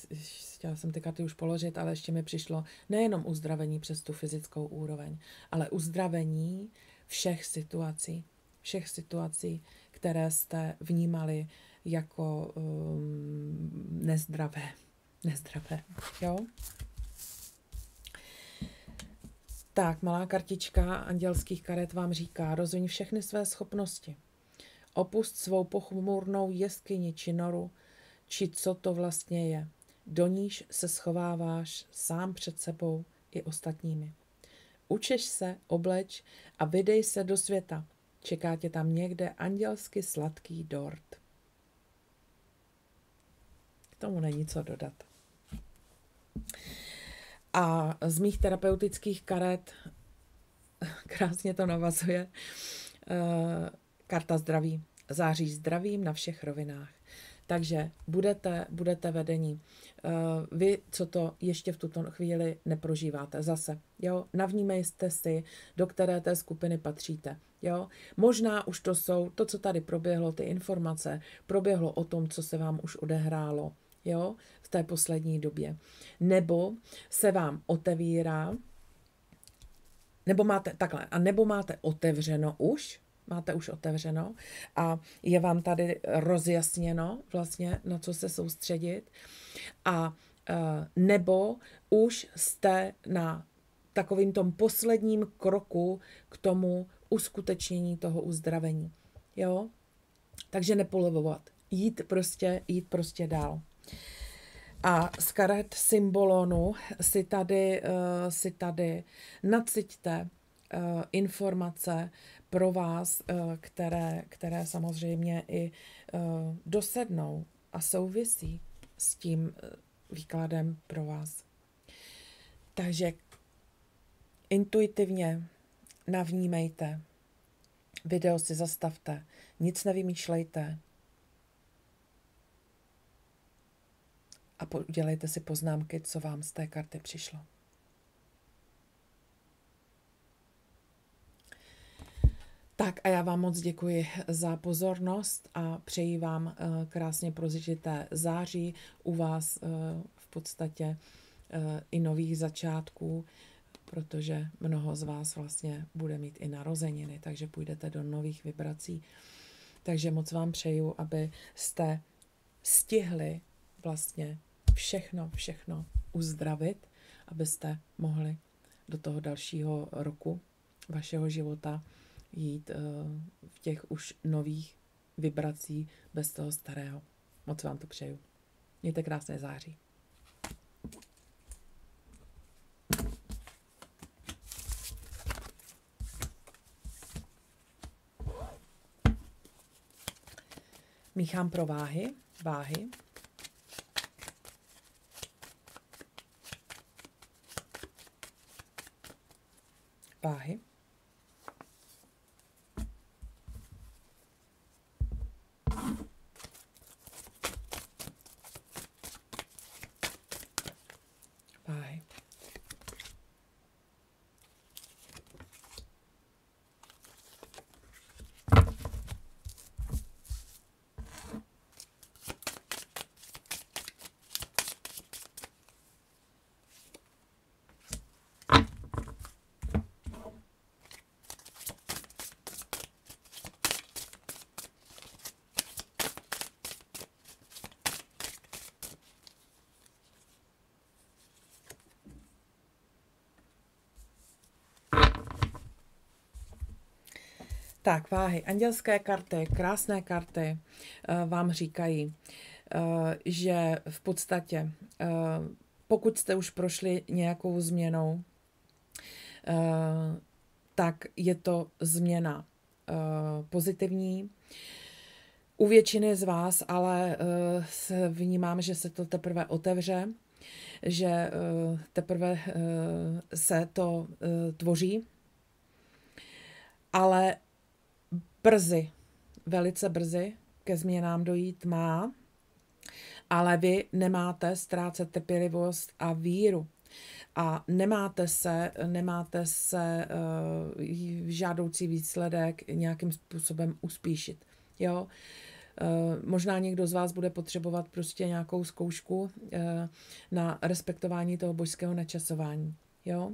chtěla jsem ty karty už položit, ale ještě mi přišlo nejenom uzdravení přes tu fyzickou úroveň, ale uzdravení všech situací, které jste vnímali jako nezdravé. Jo? Tak, malá kartička andělských karet vám říká, rozviň všechny své schopnosti. Opust svou pochmurnou jeskyni či noru, či co to vlastně je. Do níž se schováváš sám před sebou i ostatními. Učeš se, obleč a vydej se do světa. Čeká tě tam někde andělsky sladký dort. K tomu není co dodat. A z mých terapeutických karet krásně to navazuje karta zdraví. Září zdravím na všech rovinách. Takže budete vedení. Vy, co to ještě v tuto chvíli neprožíváte, zase, jo, navnímejte si, do které té skupiny patříte, jo. Možná už to, co tady proběhlo, ty informace, proběhlo o tom, co se vám už odehrálo, jo, v té poslední době. Nebo se vám otevírá, nebo máte otevřeno už, a je vám tady rozjasněno vlastně, na co se soustředit a nebo už jste na takovým tom posledním kroku k tomu uskutečnění toho uzdravení. Jo? Takže nepolevovat. Jít prostě dál. A z karet symbolonu si tady naciťte informace pro vás, které samozřejmě i dosednou a souvisí s tím výkladem pro vás. Takže intuitivně navnímejte, video si zastavte, nic nevymýšlejte a udělejte si poznámky, co vám z té karty přišlo. Tak a já vám moc děkuji za pozornost a přeji vám krásně prožité září, u vás v podstatě i nových začátků, protože mnoho z vás vlastně bude mít i narozeniny, takže půjdete do nových vibrací. Takže moc vám přeju, abyste stihli vlastně všechno uzdravit, abyste mohli do toho dalšího roku vašeho života jít v těch už nových vibrací bez toho starého. Moc vám to přeju. Mějte krásné září. Míchám pro váhy. Váhy. Váhy. Váhy. Tak, váhy, andělské karty, krásné karty vám říkají, že v podstatě, pokud jste už prošli nějakou změnou, tak je to změna pozitivní. U většiny z vás ale vnímám, že se to teprve otevře, že teprve se to tvoří, ale brzy, velice brzy ke změnám dojít má, ale vy nemáte ztrácet trpělivost a víru. A nemáte se žádoucí výsledek nějakým způsobem uspíšit. Jo? Možná někdo z vás bude potřebovat prostě nějakou zkoušku na respektování toho božského načasování. Jo?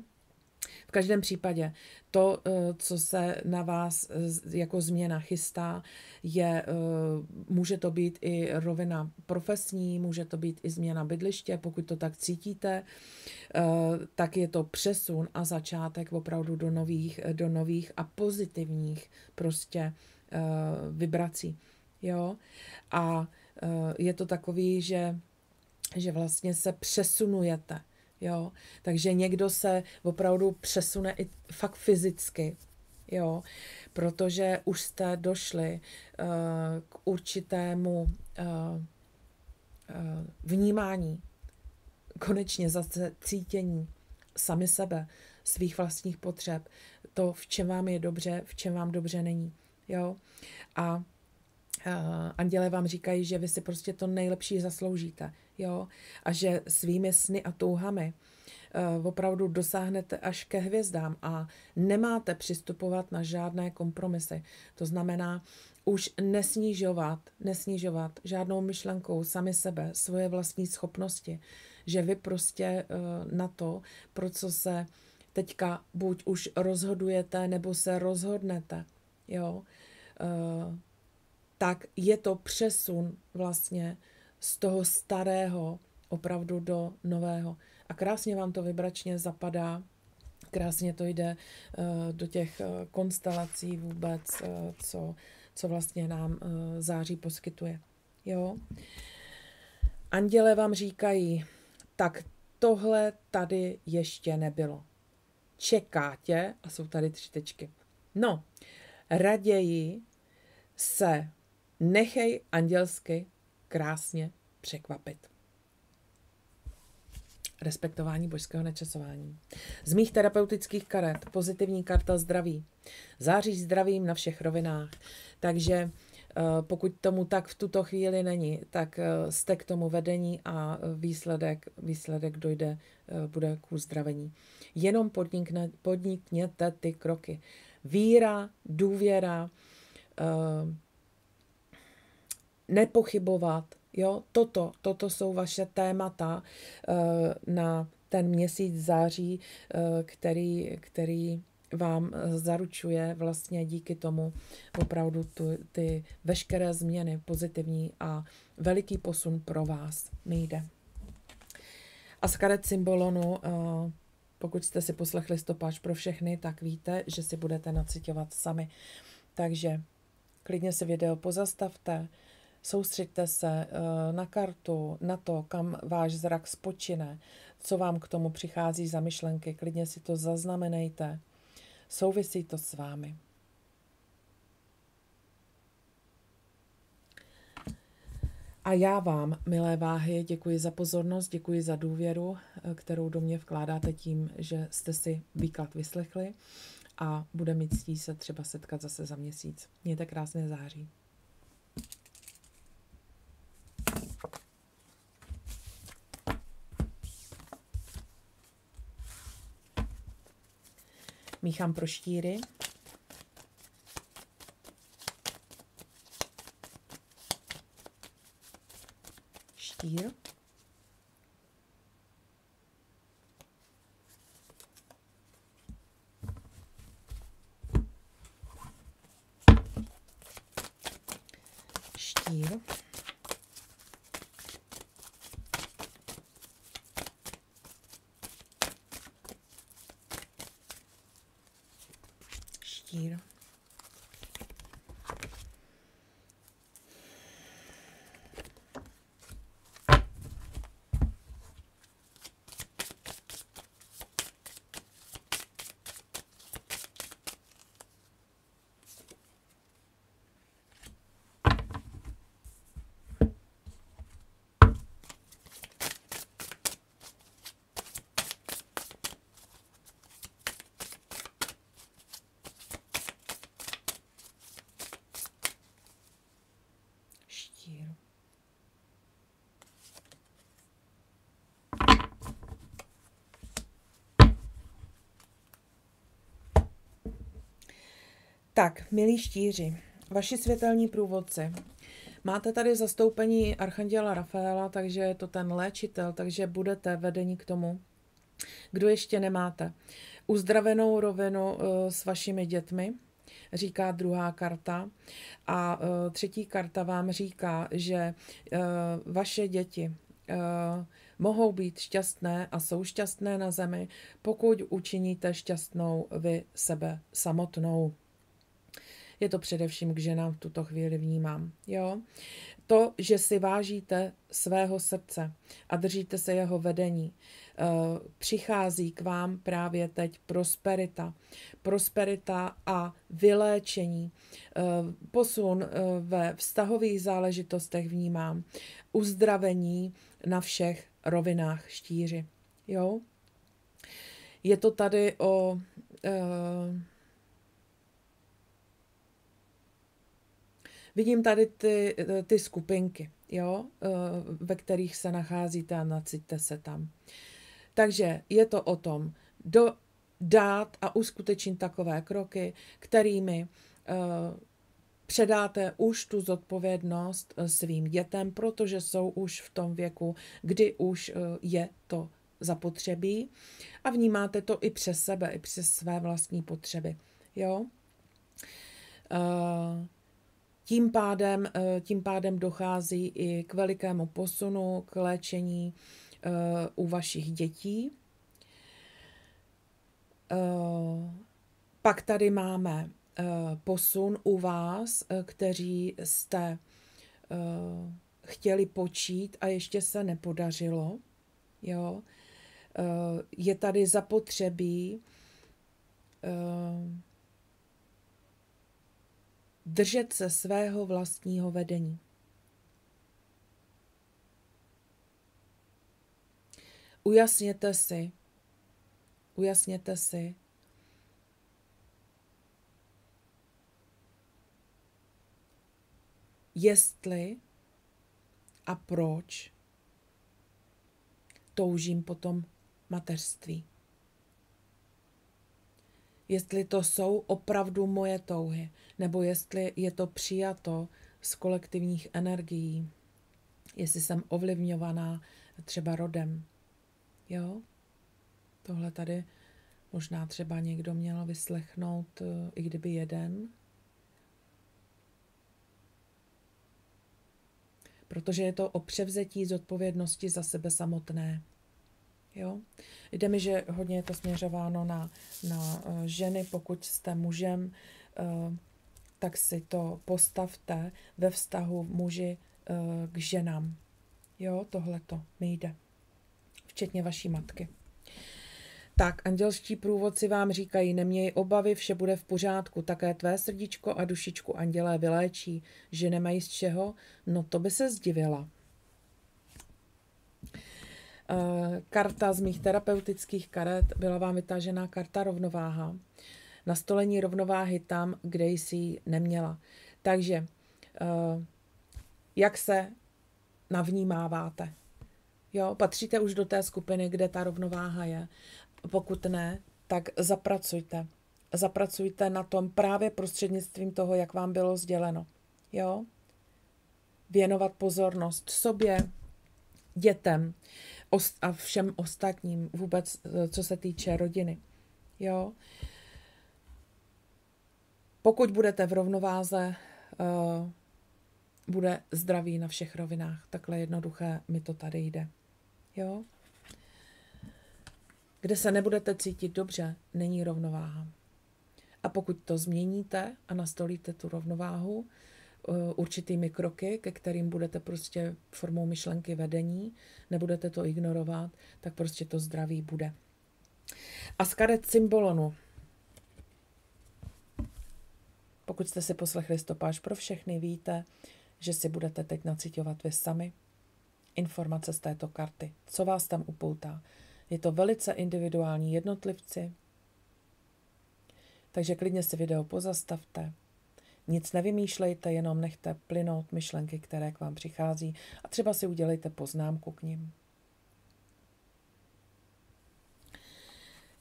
V každém případě to, co se na vás jako změna chystá, může to být i rovina profesní, může to být i změna bydliště, pokud to tak cítíte, tak je to přesun a začátek opravdu do nových a pozitivních prostě vibrací. Jo? A je to takový, že vlastně se přesunujete. Jo, takže někdo se opravdu přesune i fakt fyzicky, jo, protože už jste došli k určitému vnímání, konečně zase cítění sami sebe, svých vlastních potřeb, to, v čem vám je dobře, v čem vám dobře není, jo, a anděle vám říkají, že vy si prostě to nejlepší zasloužíte, jo, a že svými sny a touhami opravdu dosáhnete až ke hvězdám a nemáte přistupovat na žádné kompromisy. To znamená už nesnižovat žádnou myšlenkou sami sebe, svoje vlastní schopnosti, že vy prostě na to, pro co se teďka buď už rozhodujete, nebo se rozhodnete, jo, tak je to přesun vlastně z toho starého opravdu do nového. A krásně vám to vibračně zapadá, krásně to jde do těch konstelací vůbec, co vlastně nám září poskytuje. Jo? Anděle vám říkají, tak tohle tady ještě nebylo. Čeká tě, a jsou tady 3 tečky. No, raději se nechej andělsky krásně překvapit. Respektování božského načasování. Z mých terapeutických karet pozitivní karta zdraví. Září zdravím na všech rovinách. Takže pokud tomu tak v tuto chvíli není, tak jste k tomu vedení a výsledek dojde, bude k uzdravení. Jenom podnikněte ty kroky. Víra, důvěra, nepochybovat, jo, toto jsou vaše témata na ten měsíc září, který vám zaručuje vlastně díky tomu opravdu ty veškeré změny pozitivní a veliký posun pro vás jde. A z karet symbolonu, pokud jste si poslechli stopáž pro všechny, tak víte, že si budete naciťovat sami. Takže klidně si video pozastavte, soustřeďte se na kartu, na to, kam váš zrak spočine, co vám k tomu přichází za myšlenky, klidně si to zaznamenejte. Souvisí to s vámi. A já vám, milé váhy, děkuji za pozornost, děkuji za důvěru, kterou do mě vkládáte tím, že jste si výklad vyslechli a bude mi ctí se třeba setkat zase za měsíc. Mějte krásné září. Míchám pro štíry. Štír. Štír. Štír. Tak, milí štíři, vaši světelní průvodci, máte tady zastoupení archanděla Rafaela, takže je to ten léčitel, takže budete vedeni k tomu, kdo ještě nemáte uzdravenou rovinu s vašimi dětmi, říká druhá karta. A třetí karta vám říká, že vaše děti mohou být šťastné a jsou šťastné na zemi, pokud učiníte šťastnou vy sebe samotnou. Je to především k ženám v tuto chvíli vnímám. Jo? To, že si vážíte svého srdce a držíte se jeho vedení, přichází k vám právě teď prosperita. Prosperita a vyléčení. Posun ve vztahových záležitostech vnímám. Uzdravení na všech rovinách štíři. Jo? Je to tady o... Vidím tady ty skupinky, jo, ve kterých se nacházíte a naciťte se tam. Takže je to o tom dát a uskutečnit takové kroky, kterými předáte už tu zodpovědnost svým dětem, protože jsou už v tom věku, kdy už je to zapotřebí a vnímáte to i přes sebe, i přes své vlastní potřeby. Jo? Tím pádem dochází i k velikému posunu, k léčení u vašich dětí. Pak tady máme posun u vás, kteří jste chtěli počít a ještě se nepodařilo. Jo? Je tady zapotřebí držet se svého vlastního vedení. Ujasněte si, jestli a proč toužím po tom mateřství. Jestli to jsou opravdu moje touhy, nebo jestli je to přijato z kolektivních energií, jestli jsem ovlivňovaná třeba rodem. Jo? Tohle tady možná třeba někdo měl vyslechnout, i kdyby jeden. Protože je to o převzetí zodpovědnosti za sebe samotné. Jo? Jde mi, že hodně je to směřováno na ženy. Pokud jste mužem, tak si to postavte ve vztahu muži k ženám. Jo, tohleto mi jde. Včetně vaší matky. Tak, andělští průvodci vám říkají, neměj obavy, vše bude v pořádku, také tvé srdíčko a dušičku andělé vyléčí, že nemají z čeho, no to by se zdivila. Karta z mých terapeutických karet, byla vám vytažená karta rovnováha. Nastolení rovnováhy tam, kde jsi ji neměla. Takže, jak se navnímáváte? Jo, patříte už do té skupiny, kde ta rovnováha je. Pokud ne, tak zapracujte. Zapracujte na tom právě prostřednictvím toho, jak vám bylo sděleno. Jo? Věnovat pozornost sobě, dětem a všem ostatním, vůbec co se týče rodiny. Jo? Pokud budete v rovnováze, bude zdraví na všech rovinách. Takhle jednoduché mi to tady jde. Jo? Kde se nebudete cítit dobře, není rovnováha. A pokud to změníte a nastolíte tu rovnováhu určitými kroky, ke kterým budete prostě formou myšlenky vedení, nebudete to ignorovat, tak prostě to zdraví bude. A z karet symbolonu. Pokud jste si poslechli stopáž pro všechny, víte, že si budete teď naciťovat vy sami informace z této karty. Co vás tam upoutá? Je to velice individuální jednotlivci, takže klidně si video pozastavte. Nic nevymýšlejte, jenom nechte plynout myšlenky, které k vám přichází a třeba si udělejte poznámku k nim.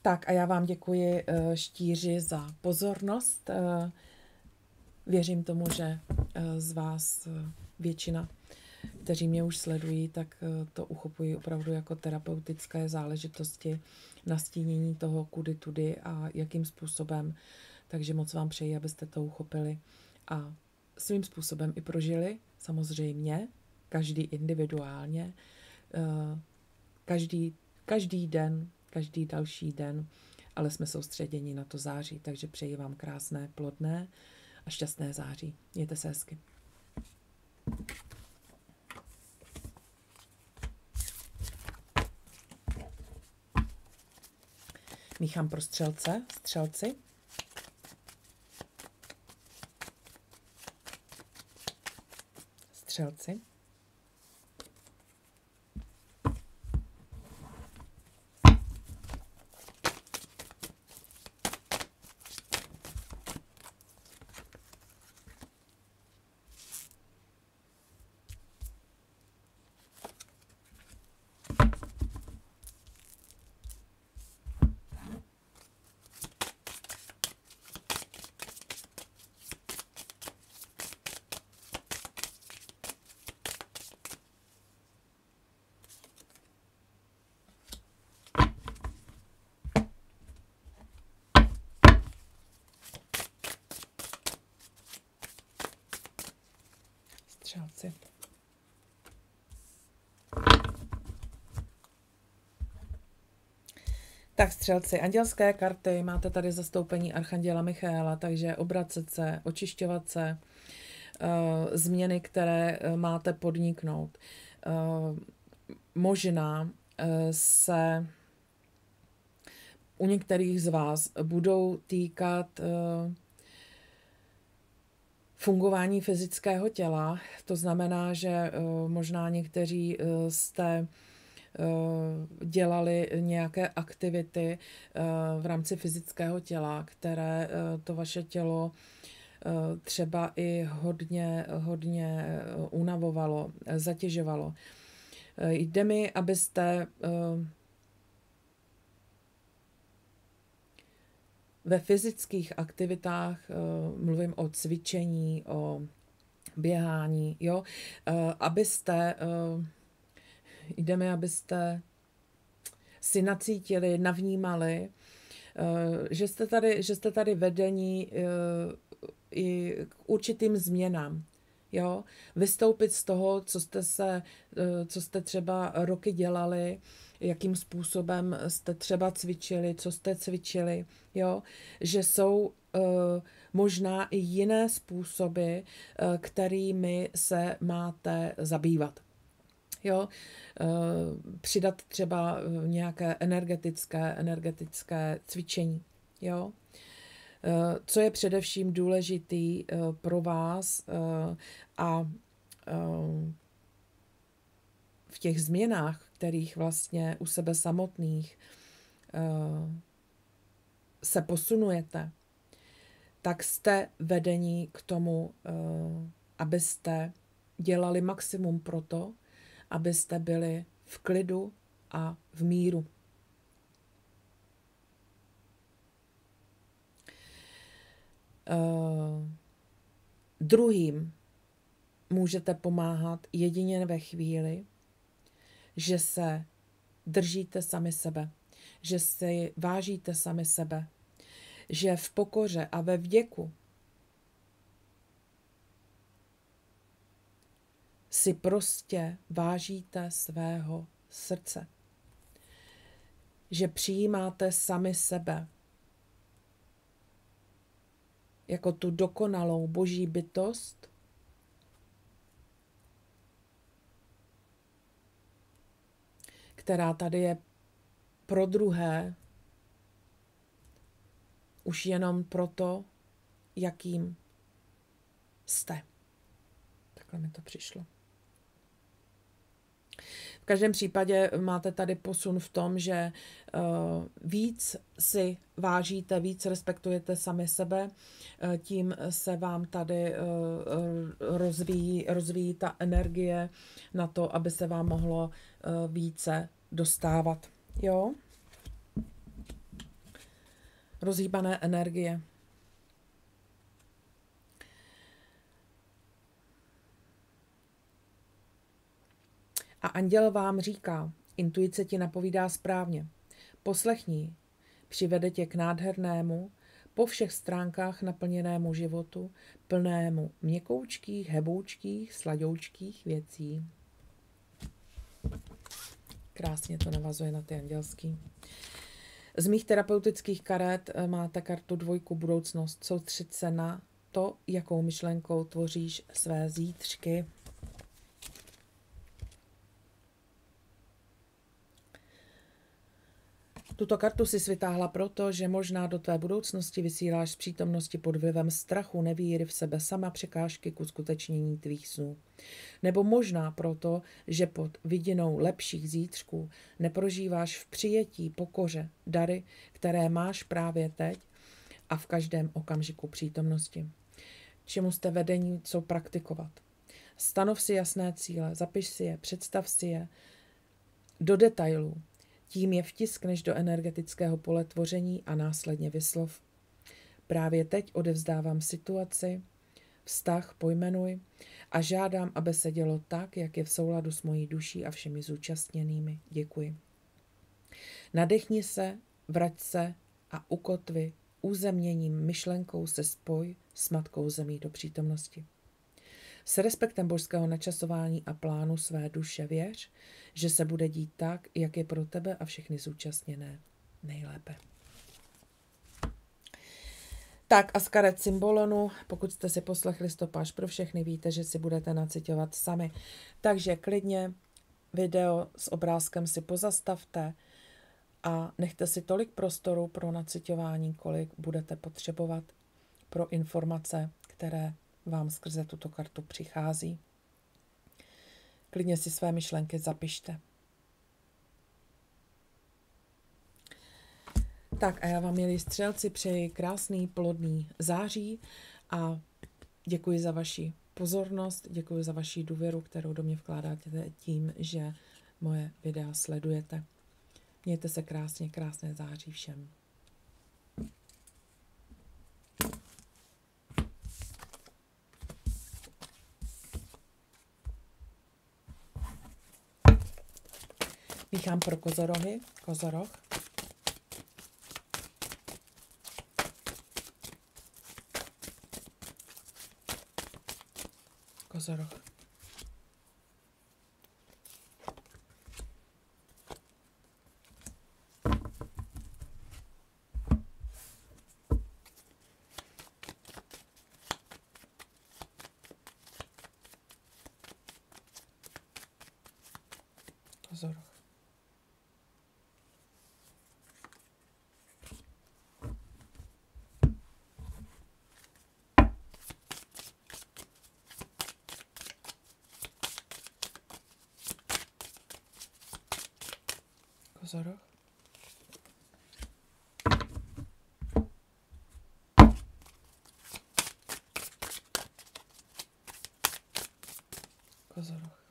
Tak a já vám děkuji, štíři, za pozornost. Věřím tomu, že z vás většina, kteří mě už sledují, tak to uchopují opravdu jako terapeutické záležitosti, nastínění toho, kudy tudy a jakým způsobem. Takže moc vám přeji, abyste to uchopili a svým způsobem i prožili, samozřejmě, každý individuálně, každý den, každý další den, ale jsme soustředěni na to září, takže přeji vám krásné, plodné a šťastné září. Mějte se hezky. Míchám pro střelci. Střelci. Střelci. Tak střelci, andělské karty, máte tady zastoupení archanděla Michaela, takže obracet se, očišťovat se, změny, které máte podniknout. Možná se u některých z vás budou týkat fungování fyzického těla. To znamená, že možná někteří jste dělali nějaké aktivity v rámci fyzického těla, které to vaše tělo třeba i hodně unavovalo, zatěžovalo. Jde mi, abyste ve fyzických aktivitách, mluvím o cvičení, o běhání, jo, abyste si nacítili, navnímali, že jste tady vedení i k určitým změnám. Jo? Vystoupit z toho, co jste třeba roky dělali, jakým způsobem jste třeba cvičili, co jste cvičili, jo? Že jsou možná i jiné způsoby, kterými se máte zabývat. Jo? Přidat třeba nějaké energetické cvičení. Jo? Co je především důležitý pro vás a v těch změnách, kterých vlastně u sebe samotných se posunujete, tak jste vedení k tomu, abyste dělali maximum pro to, abyste byli v klidu a v míru. Druhým můžete pomáhat jedině ve chvíli, že se držíte sami sebe, že si vážíte sami sebe, že v pokoře a ve vděku si prostě vážíte svého srdce, že přijímáte sami sebe jako tu dokonalou boží bytost, která tady je pro druhé, už jenom proto, jakým jste. Takhle mi to přišlo. V každém případě máte tady posun v tom, že víc si vážíte, víc respektujete sami sebe, tím se vám tady rozvíjí ta energie na to, aby se vám mohlo více dostávat. Jo? Rozhýbané energie. A anděl vám říká, intuice ti napovídá správně. Poslechni ji, přivede tě k nádhernému, po všech stránkách naplněnému životu, plnému měkoučkých, heboučkých, sladoučkých věcí. Krásně to navazuje na ty andělský. Z mých terapeutických karet máte kartu 2 budoucnost. Soustřeď se na to, jakou myšlenkou tvoříš své zítřky. Tuto kartu si vytáhla proto, že možná do tvé budoucnosti vysíláš z přítomnosti pod vlivem strachu, nevíry v sebe sama překážky k uskutečnění tvých snů. Nebo možná proto, že pod vidinou lepších zítřků neprožíváš v přijetí, pokoře, dary, které máš právě teď a v každém okamžiku přítomnosti. Čemu jste vedení, co praktikovat. Stanov si jasné cíle, zapiš si je, představ si je do detailů. Tím je vtiskneš do energetického pole tvoření a následně vyslov. Právě teď odevzdávám situaci, vztah pojmenuj a žádám, aby se dělo tak, jak je v souladu s mojí duší a všemi zúčastněnými. Děkuji. Nadechni se, vrať se a ukotvi uzemněním myšlenkou se spoj s Matkou Zemí do přítomnosti. S respektem božského načasování a plánu své duše věř, že se bude dít tak, jak je pro tebe a všechny zúčastněné nejlépe. Tak a z karet symbolonu, pokud jste si poslechli stopáž pro všechny, víte, že si budete naciťovat sami. Takže klidně video s obrázkem si pozastavte a nechte si tolik prostoru pro naciťování, kolik budete potřebovat pro informace, které vám skrze tuto kartu přichází. Klidně si své myšlenky zapište. Tak a já vám, milí střelci, přeji krásný, plodný září a děkuji za vaši pozornost, děkuji za vaši důvěru, kterou do mě vkládáte tím, že moje videa sledujete. Mějte se krásně, krásné září všem. Míchám pro kozorohy, kozoroh. Kozoroh. Kozoroh. Kozoroh. Kozoroh.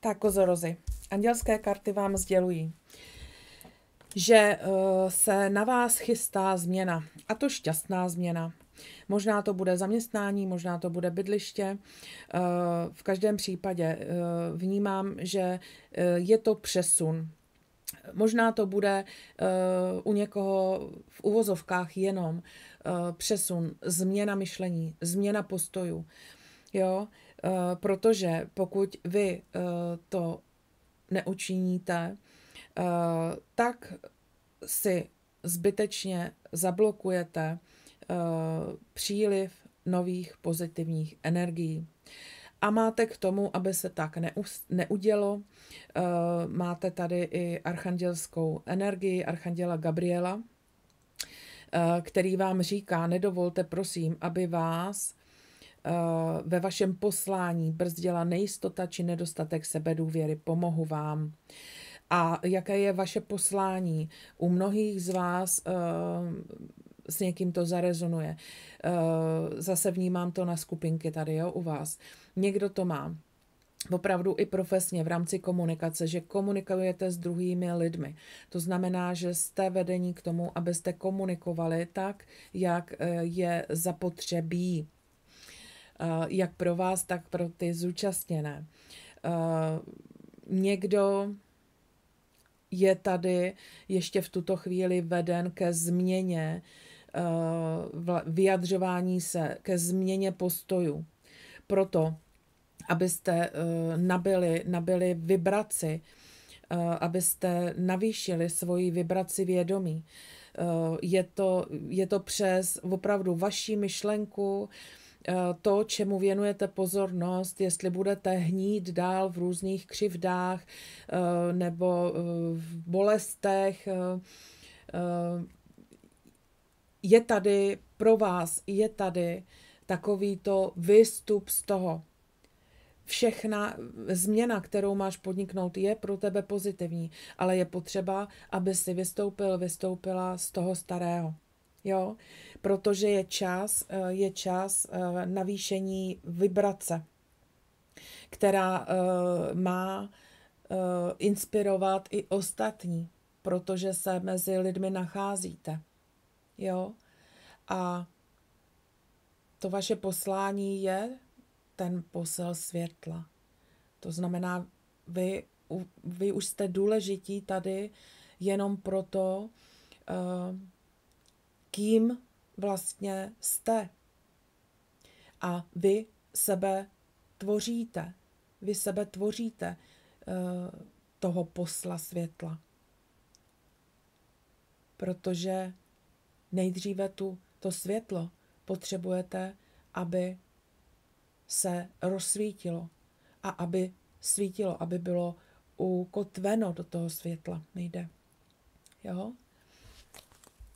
Tak, kozorozy. Andělské karty vám sdělují, že se na vás chystá změna, a to šťastná změna. Možná to bude zaměstnání, možná to bude bydliště. V každém případě vnímám, že je to přesun. Možná to bude u někoho v uvozovkách jenom přesun, změna myšlení, změna postojů. Jo? Protože pokud vy to neučiníte, tak si zbytečně zablokujete příliv nových pozitivních energií. A máte k tomu, aby se tak neudělo, máte tady i archandělskou energii, archanděla Gabriela, který vám říká, nedovolte prosím, aby vás ve vašem poslání brzdila nejistota či nedostatek sebedůvěry, pomohu vám. A jaké je vaše poslání? U mnohých z vás s někým to zarezonuje. Zase vnímám to na skupinky tady, jo, u vás. Někdo to má opravdu i profesně v rámci komunikace, že komunikujete s druhými lidmi. To znamená, že jste vedení k tomu, abyste komunikovali tak, jak je zapotřebí. Jak pro vás, tak pro ty zúčastněné. Někdo je tady ještě v tuto chvíli veden ke změně vyjadřování se, ke změně postojů. Proto, abyste nabili vibraci, abyste navýšili svoji vibraci vědomí. Je to přes opravdu vaši myšlenku, to, čemu věnujete pozornost, jestli budete hnít dál v různých křivdách nebo v bolestech, je tady pro vás, je tady takovýto výstup z toho. Všechna změna, kterou máš podniknout, je pro tebe pozitivní, ale je potřeba, aby si vystoupila z toho starého. Jo? Protože je čas navýšení vibrace, která má inspirovat i ostatní, protože se mezi lidmi nacházíte. Jo? A to vaše poslání je ten posel světla. To znamená, vy už jste důležití tady jenom proto, kým vlastně jste. A vy sebe tvoříte. Vy sebe tvoříte toho posla světla. Protože nejdříve to světlo potřebujete, aby se rozsvítilo a aby svítilo, aby bylo ukotveno do toho světla. Nejde. Jo?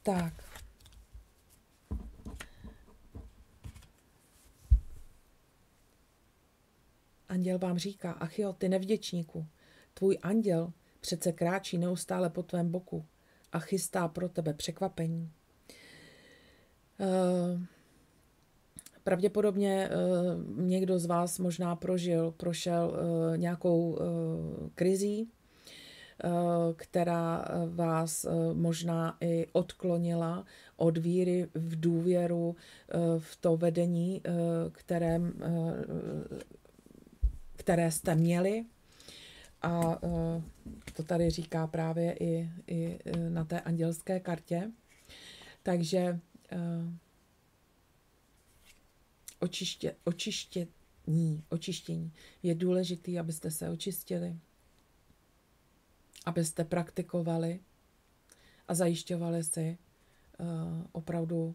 Tak. Anděl vám říká, ach jo, ty nevděčníku, tvůj anděl přece kráčí neustále po tvém boku a chystá pro tebe překvapení. Pravděpodobně někdo z vás možná prošel nějakou krizí, která vás možná i odklonila od víry v důvěru v to vedení, které jste měli. A to tady říká právě i na té andělské kartě. Takže očištění. Je důležité, abyste se očistili, abyste praktikovali a zajišťovali si opravdu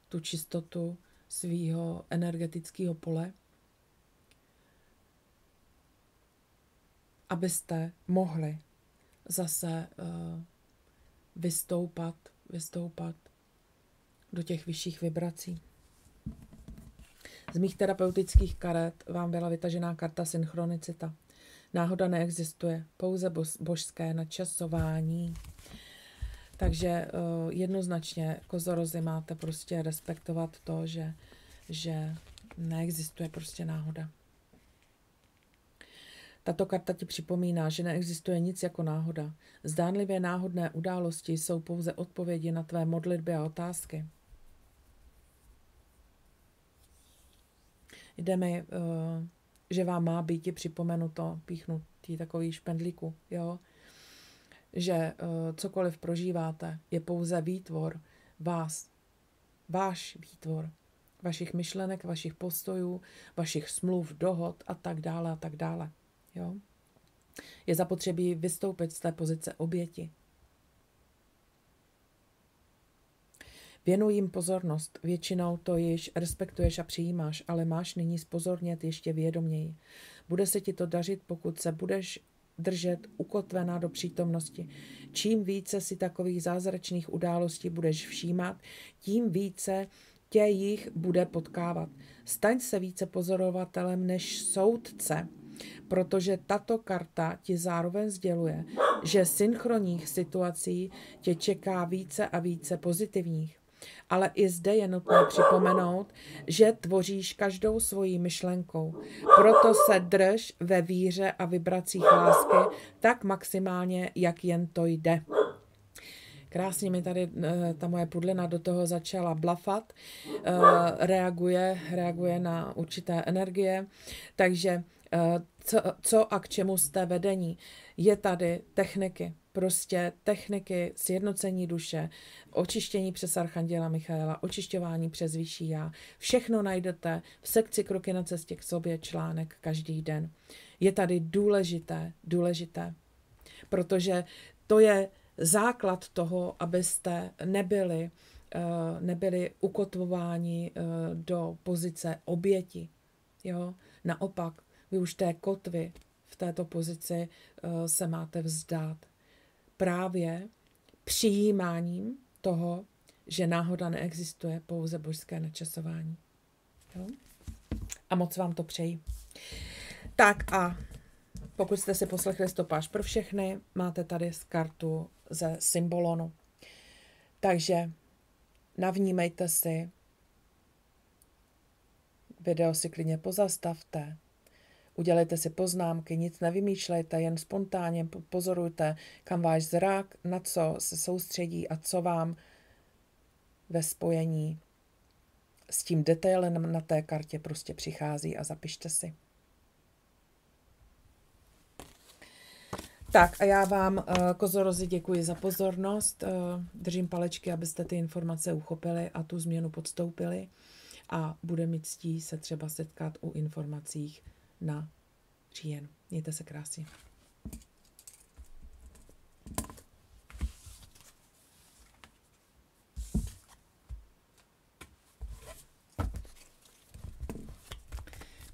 tu čistotu svého energetického pole, abyste mohli zase vystoupat do těch vyšších vibrací. Z mých terapeutických karet vám byla vytažená karta synchronicita. Náhoda neexistuje, pouze božské načasování. Takže jednoznačně, kozorozy, máte prostě respektovat to, že neexistuje prostě náhoda. Tato karta ti připomíná, že neexistuje nic jako náhoda. Zdánlivě náhodné události jsou pouze odpovědi na tvé modlitby a otázky. Jde mi, že vám má být připomenuto, píchnutí takový špendlíku, jo? Že cokoliv prožíváte, je pouze výtvor vás, váš výtvor, vašich myšlenek, vašich postojů, vašich smluv, dohod a tak dále a tak dále. Jo? Je zapotřebí vystoupit z té pozice oběti. Věnuj jim pozornost, většinou to již respektuješ a přijímáš, ale máš nyní zpozornět ještě vědoměji. Bude se ti to dařit, pokud se budeš držet ukotvená do přítomnosti. Čím více si takových zázračných událostí budeš všímat, tím více tě jich bude potkávat. Staň se více pozorovatelem než soudce, protože tato karta ti zároveň sděluje, že synchronních situací tě čeká více a více pozitivních. Ale i zde je nutné připomenout, že tvoříš každou svojí myšlenkou. Proto se drž ve víře a vibracích lásky tak maximálně, jak jen to jde. Krásně mi tady ta moje pudlina do toho začala blafat, reaguje na určité energie, takže co a k čemu jste vedení. Je tady techniky, prostě techniky sjednocení duše, očištění přes Archanděla Michaela, očišťování přes vyšší já. Všechno najdete v sekci Kroky na cestě k sobě, článek každý den. Je tady důležité, protože to je základ toho, abyste nebyli ukotvováni do pozice oběti. Jo? Naopak, vy už té kotvy v této pozici se máte vzdát. Právě přijímáním toho, že náhoda neexistuje, pouze božské načasování. Jo? A moc vám to přeji. Tak a pokud jste si poslechli stopáž pro všechny, máte tady kartu ze Symbolonu. Takže navnímejte si, video si klidně pozastavte, udělejte si poznámky, nic nevymýšlejte, jen spontánně pozorujte, kam váš zrak, na co se soustředí a co vám ve spojení s tím detailem na té kartě prostě přichází a zapište si. Tak a já vám, kozorozi, děkuji za pozornost. Držím palečky, abyste ty informace uchopili a tu změnu podstoupili. A bude mi ctí se třeba setkat u informacích na říjen. Mějte se krásně.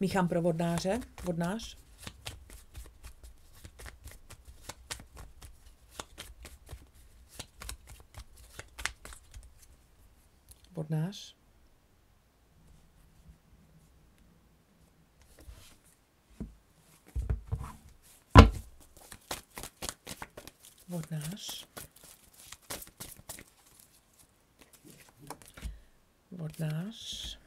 Míchám pro vodnáře. Vodnář. Vodnář. Vodnář. Vodnář.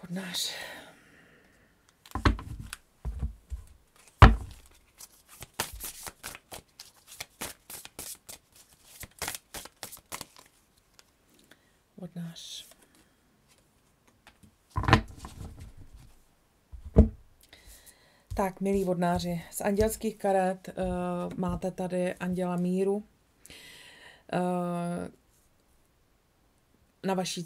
Vodnář. Vodnář. Tak, milí vodnáři, z andělských karet máte tady anděla míru. Na vaší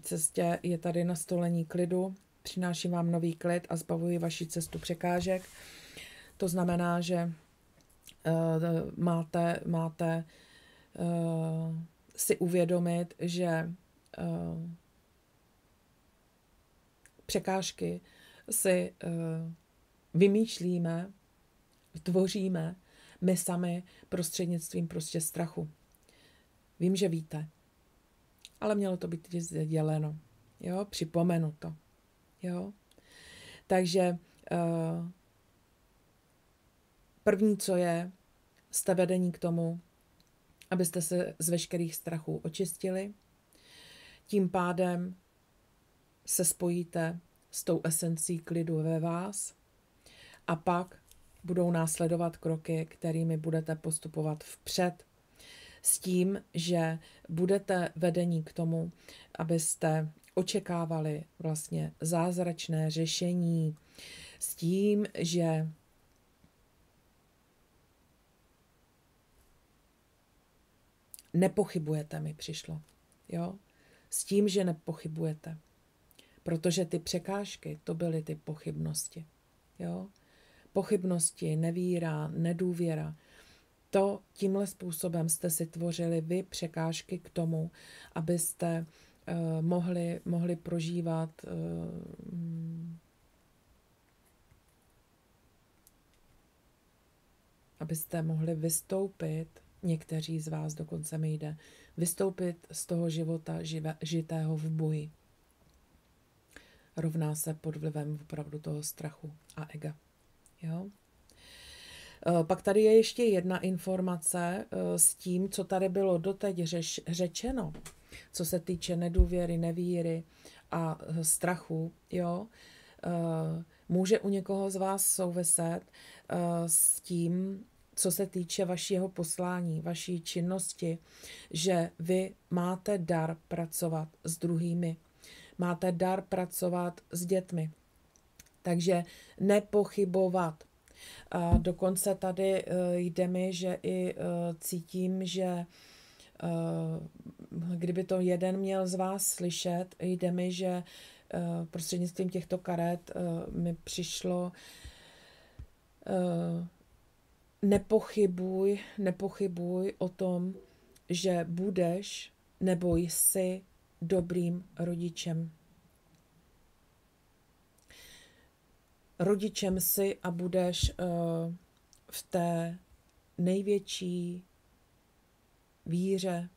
cestě je tady nastolení klidu. Přináším vám nový klid a zbavuji vaši cestu překážek. To znamená, že máte si uvědomit, že překážky si vymýšlíme, tvoříme my sami prostřednictvím prostě strachu. Vím, že víte, ale mělo to být děleno. Jo, připomenu to. Jo. Takže první, co je, jste vedení k tomu, abyste se z veškerých strachů očistili. Tím pádem se spojíte s tou esencí klidu ve vás a pak budou následovat kroky, kterými budete postupovat vpřed. S tím, že budete vedení k tomu, abyste očekávali vlastně zázračné řešení. S tím, že nepochybujete, mi přišlo. Jo? S tím, že nepochybujete. Protože ty překážky, to byly ty pochybnosti. Jo? Pochybnosti, nevíra, nedůvěra. To tímhle způsobem jste si tvořili vy překážky k tomu, abyste mohli prožívat abyste mohli vystoupit Někteří z vás dokonce mi jde vystoupit z toho života žitého v boji. Rovná se pod vlivem opravdu toho strachu a ega. Jo? Pak tady je ještě jedna informace s tím, co tady bylo doteď řečeno, co se týče nedůvěry, nevíry a strachu. Jo? Může u někoho z vás souviset s tím, co se týče vašeho poslání, vaší činnosti, že vy máte dar pracovat s druhými, máte dar pracovat s dětmi. Takže nepochybovat. A dokonce tady jde mi, že i cítím, že kdyby to jeden měl z vás slyšet, jde mi, že prostřednictvím těchto karet mi přišlo nepochybuj o tom, že budeš nebo jsi dobrým rodičem. Rodičem jsi a budeš v té největší víře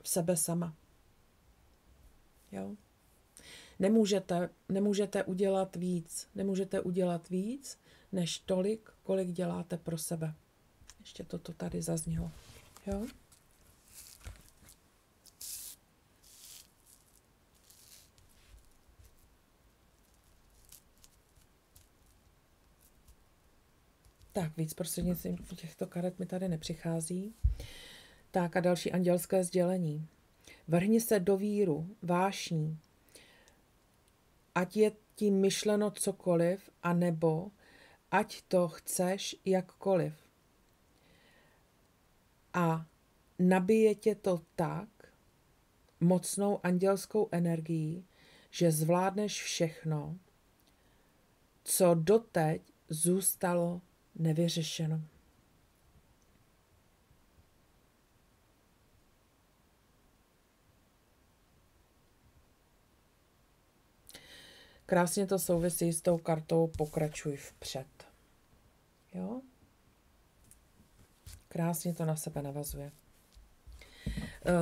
v sebe sama. Jo? Nemůžete udělat víc. Nemůžete udělat víc, než tolik, kolik děláte pro sebe. Ještě toto tady zaznělo. Jo? Tak, víc prostřednictvím těchto karet mi tady nepřichází. Tak a další andělské sdělení. Vrhni se do víru, vášní, ať je tím myšleno cokoliv, anebo ať to chceš jakkoliv. A nabije tě to tak mocnou andělskou energií, že zvládneš všechno, co doteď zůstalo nevyřešeno. Krásně to souvisí s tou kartou pokračuj vpřed. Jo? Krásně to na sebe navazuje.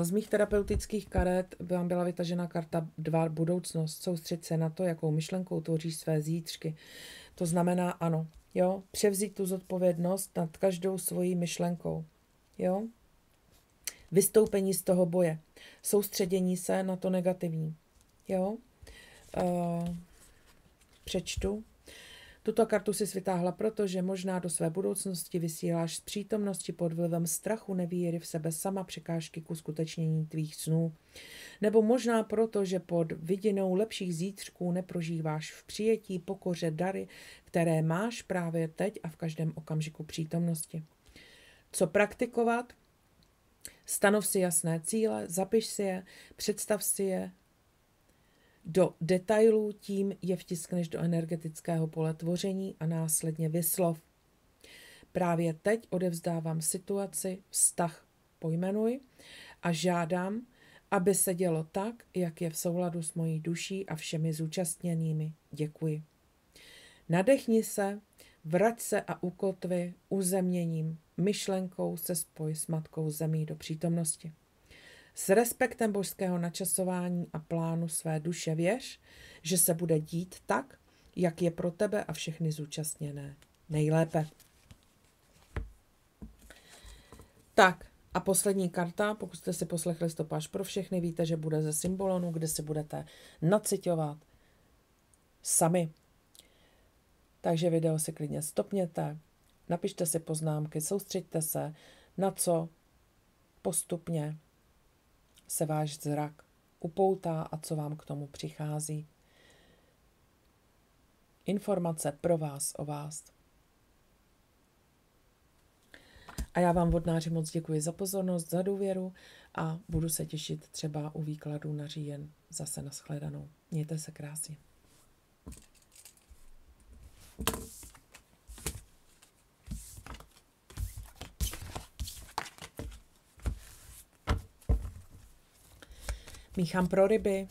Z mých terapeutických karet vám byla vytažena karta 2 budoucnost. Soustřeď se na to, jakou myšlenkou tvoříš své zítřky. To znamená ano, jo, převzít tu zodpovědnost nad každou svojí myšlenkou. Jo? Vystoupení z toho boje. Soustředění se na to negativní. Jo? Přečtu. Tuto kartu si vytáhla, protože možná do své budoucnosti vysíláš z přítomnosti pod vlivem strachu, nevíry v sebe sama překážky k uskutečnění tvých snů. Nebo možná proto, že pod vidinou lepších zítřků neprožíváš v přijetí, pokoře, dary, které máš právě teď a v každém okamžiku přítomnosti. Co praktikovat? Stanov si jasné cíle, zapiš si je, představ si je do detailů, tím je vtiskneš do energetického pole tvoření a následně vyslov. Právě teď odevzdávám situaci, vztah pojmenuj a žádám, aby se dělo tak, jak je v souladu s mojí duší a všemi zúčastněnými. Děkuji. Nadechni se, vrať se a ukotvi uzemněním, myšlenkou se spoj s Matkou Zemí do přítomnosti. S respektem božského načasování a plánu své duše věř, že se bude dít tak, jak je pro tebe a všechny zúčastněné nejlépe. Tak a poslední karta, pokud jste si poslechli stopáž pro všechny, víte, že bude ze symbolonu, kde si budete naciťovat sami. Takže video si klidně stopněte, napište si poznámky, soustřeďte se, na co postupně se váš zrak upoutá a co vám k tomu přichází. Informace pro vás o vás. A já vám, vodnáři, moc děkuji za pozornost, za důvěru a budu se těšit třeba u výkladu na říjen zase nashledanou. Mějte se krásně. Míchám pro ryby.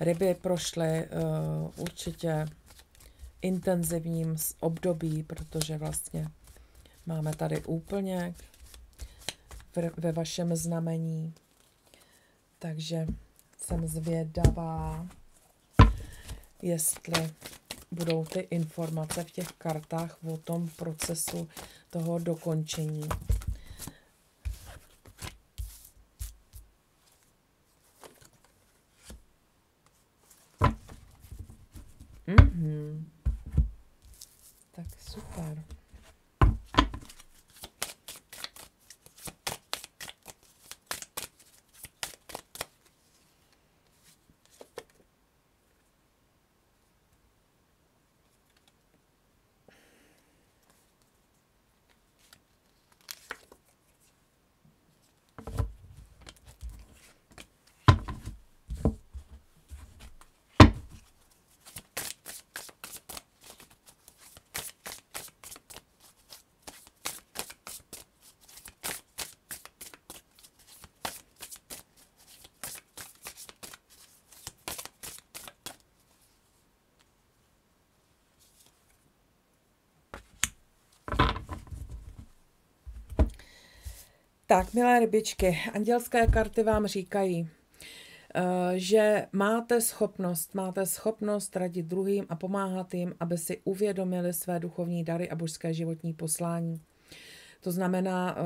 ryby prošly určitě intenzivním období, protože vlastně máme tady úplněk ve vašem znamení. Takže jsem zvědavá, jestli budou ty informace v těch kartách o tom procesu toho dokončení. Tak super. Tak, milé rybičky, andělské karty vám říkají, že máte schopnost radit druhým a pomáhat jim, aby si uvědomili své duchovní dary a božské životní poslání. To znamená,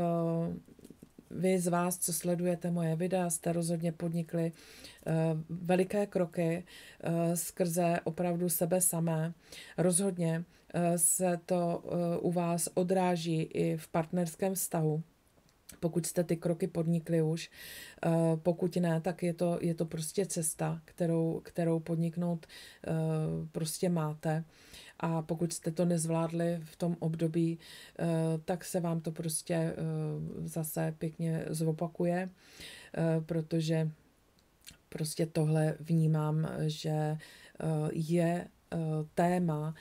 vy z vás, co sledujete moje videa, jste rozhodně podnikli veliké kroky skrze opravdu sebe samé. Rozhodně se to u vás odráží i v partnerském vztahu. Pokud jste ty kroky podnikli už, pokud ne, tak je to prostě cesta, kterou podniknout prostě máte. A pokud jste to nezvládli v tom období, tak se vám to prostě zase pěkně zopakuje, protože prostě tohle vnímám, že je téma,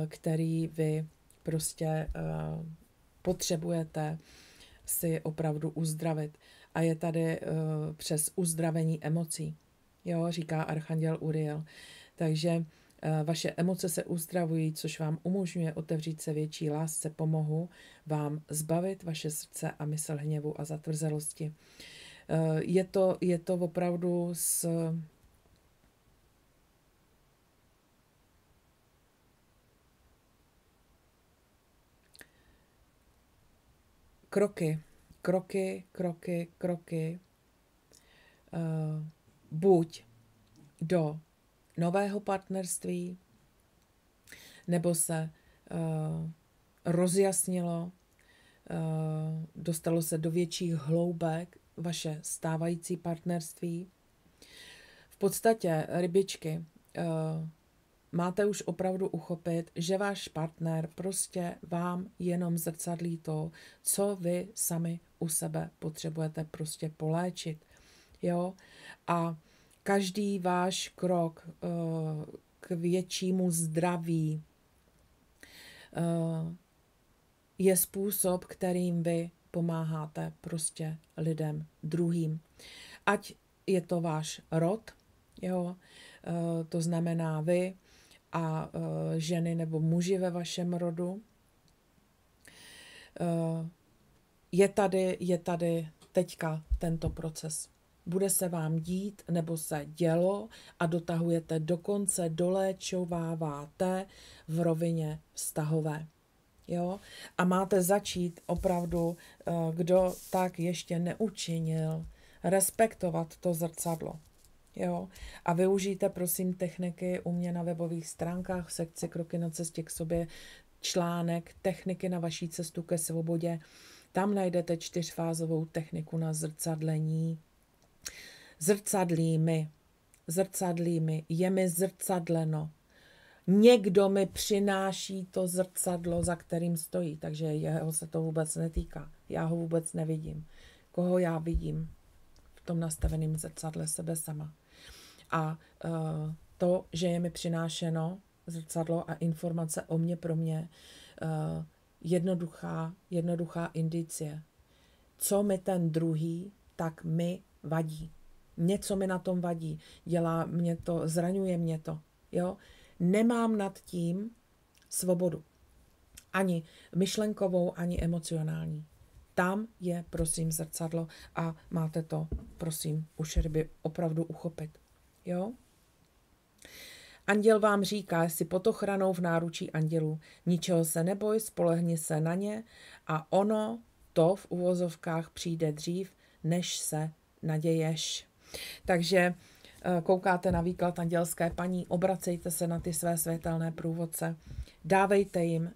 který vy prostě potřebujete si opravdu uzdravit. A je tady přes uzdravení emocí, jo, říká archanděl Uriel. Takže vaše emoce se uzdravují, což vám umožňuje otevřít se větší lásce. Pomohu vám zbavit vaše srdce a mysl hněvu a zatvrzelosti. Je to opravdu kroky. Buď do nového partnerství, nebo se rozjasnilo, dostalo se do větších hloubek vaše stávající partnerství. V podstatě, rybičky, máte už opravdu uchopit, že váš partner prostě vám jenom zrcadlí to, co vy sami u sebe potřebujete prostě poléčit. Jo? A každý váš krok k většímu zdraví je způsob, kterým vy pomáháte prostě lidem druhým. Ať je to váš rod, jo? To znamená vy a ženy nebo muži ve vašem rodu. Je tady teďka tento proces. Bude se vám dít, nebo se dělo a dotahujete do konce, doléčováváte v rovině vztahové. Jo? A máte začít opravdu, kdo tak ještě neučinil, respektovat to zrcadlo. Jo? A využijte, prosím, techniky u mě na webových stránkách v sekci Kroky na cestě k sobě, článek Techniky na vaší cestu ke svobodě. Tam najdete 4fázovou techniku na zrcadlení. Zrcadlí mi, je mi zrcadleno. Někdo mi přináší to zrcadlo, za kterým stojí, takže jeho se to vůbec netýká. Já ho vůbec nevidím. Koho já vidím v tom nastaveném zrcadle? Sebe sama. A to, že je mi přinášeno zrcadlo a informace o mě pro mě, jednoduchá indicie. Co mi ten druhý, tak mi vadí. něco mi na tom vadí, dělá mě to, zraňuje mě to, jo. Nemám nad tím svobodu. Ani myšlenkovou, ani emocionální. Tam je, prosím, zrcadlo a máte to, prosím, už ryby opravdu uchopit. Jo? Anděl vám říká, jsi pod ochranou v náručí andělů. Ničeho se neboj, spolehni se na ně a ono to v uvozovkách přijde dřív, než se naděješ. Takže koukáte na výklad andělské paní, obracejte se na ty své světelné průvodce,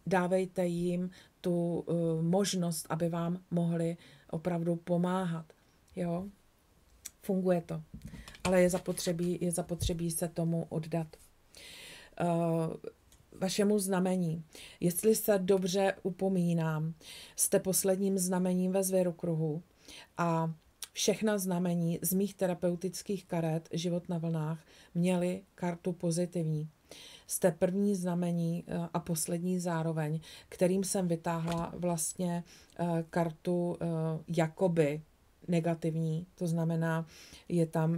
dávejte jim tu možnost, aby vám mohli opravdu pomáhat. Jo? Funguje to, ale je zapotřebí se tomu oddat. Vašemu znamení. Jestli se dobře upomínám, jste posledním znamením ve zvěrokruhu a všechna znamení z mých terapeutických karet Život na vlnách měly kartu pozitivní. Jste první znamení a poslední zároveň, kterým jsem vytáhla vlastně kartu jakoby negativní. To znamená,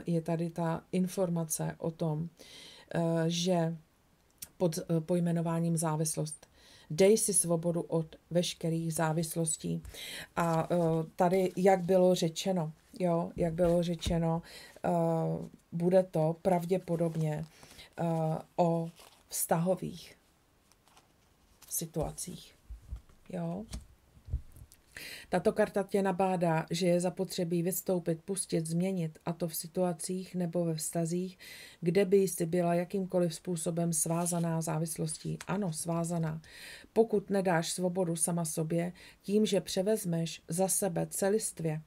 je tady ta informace o tom, že pod pojmenováním závislost. Dej si svobodu od veškerých závislostí. A tady, jak bylo řečeno, bude to pravděpodobně o vztahových situacích. Jo? Tato karta tě nabádá, že je zapotřebí vystoupit, pustit, změnit, a to v situacích nebo ve vztazích, kde by jsi byla jakýmkoliv způsobem svázaná závislostí. Ano, svázaná. Pokud nedáš svobodu sama sobě, tím, že převezmeš za sebe celistvě,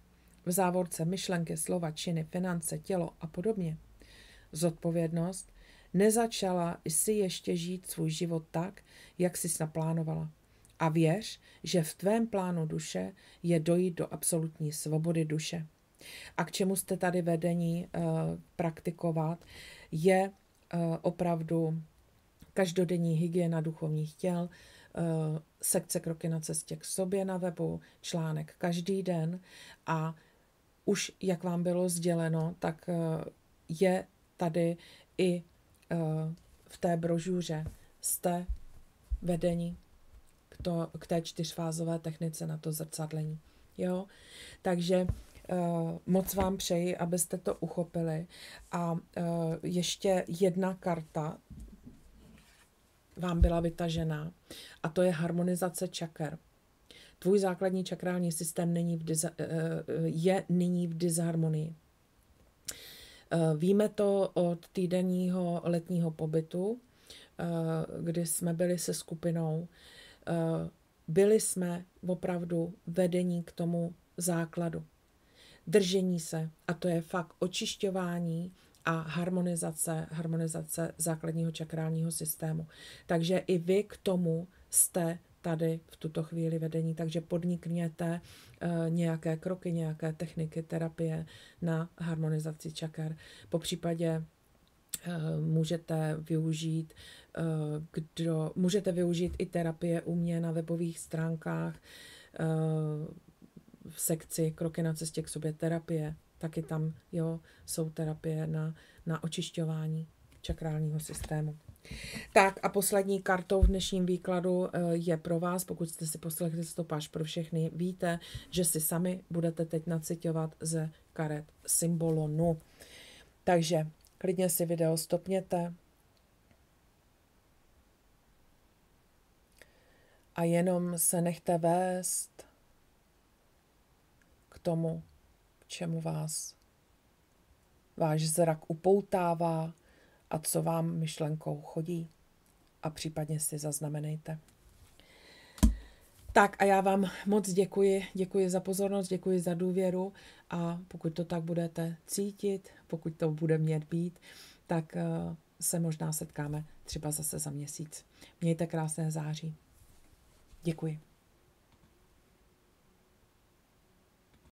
v závorce myšlenky, slova, činy, finance, tělo a podobně, zodpovědnost, nezačala jsi ještě žít svůj život tak, jak jsi naplánovala. A věř, že v tvém plánu duše je dojít do absolutní svobody duše. A k čemu jste tady vedení praktikovat, je opravdu každodenní hygiena duchovních těl, sekce Kroky na cestě k sobě na webu, článek každý den a už, jak vám bylo sděleno, tak je tady i v té brožuře jste vedení k té čtyřfázové technice na to zrcadlení. Jo? Takže moc vám přeji, abyste to uchopili. A ještě jedna karta vám byla vytažená a to je harmonizace čaker. Tvůj základní čakrální systém je nyní v disharmonii. Víme to od týdenního letního pobytu, kdy jsme byli se skupinou. Byli jsme opravdu vedení k tomu základu. Držení se, a to je fakt očišťování a harmonizace základního čakrálního systému. Takže i vy k tomu jste tady v tuto chvíli vedení, takže podnikněte nějaké kroky, nějaké techniky, terapie na harmonizaci čaker. Popřípadě můžete využít i terapie u mě na webových stránkách v sekci Kroky na cestě k sobě terapie. Taky tam jsou terapie na očišťování čakrálního systému. Tak a poslední kartou v dnešním výkladu je pro vás, pokud jste si poslechli Stopáž pro všechny, víte, že si sami budete teď naciťovat ze karet symbolonu. Takže klidně si video stopněte a jenom se nechte vést k tomu, k čemu vás váš zrak upoutává a co vám myšlenkou chodí. A případně si zaznamenejte. Tak a já vám moc děkuji za pozornost, děkuji za důvěru a pokud to tak budete cítit, pokud to bude mět být, tak se možná setkáme třeba zase za měsíc. Mějte krásné září. Děkuji.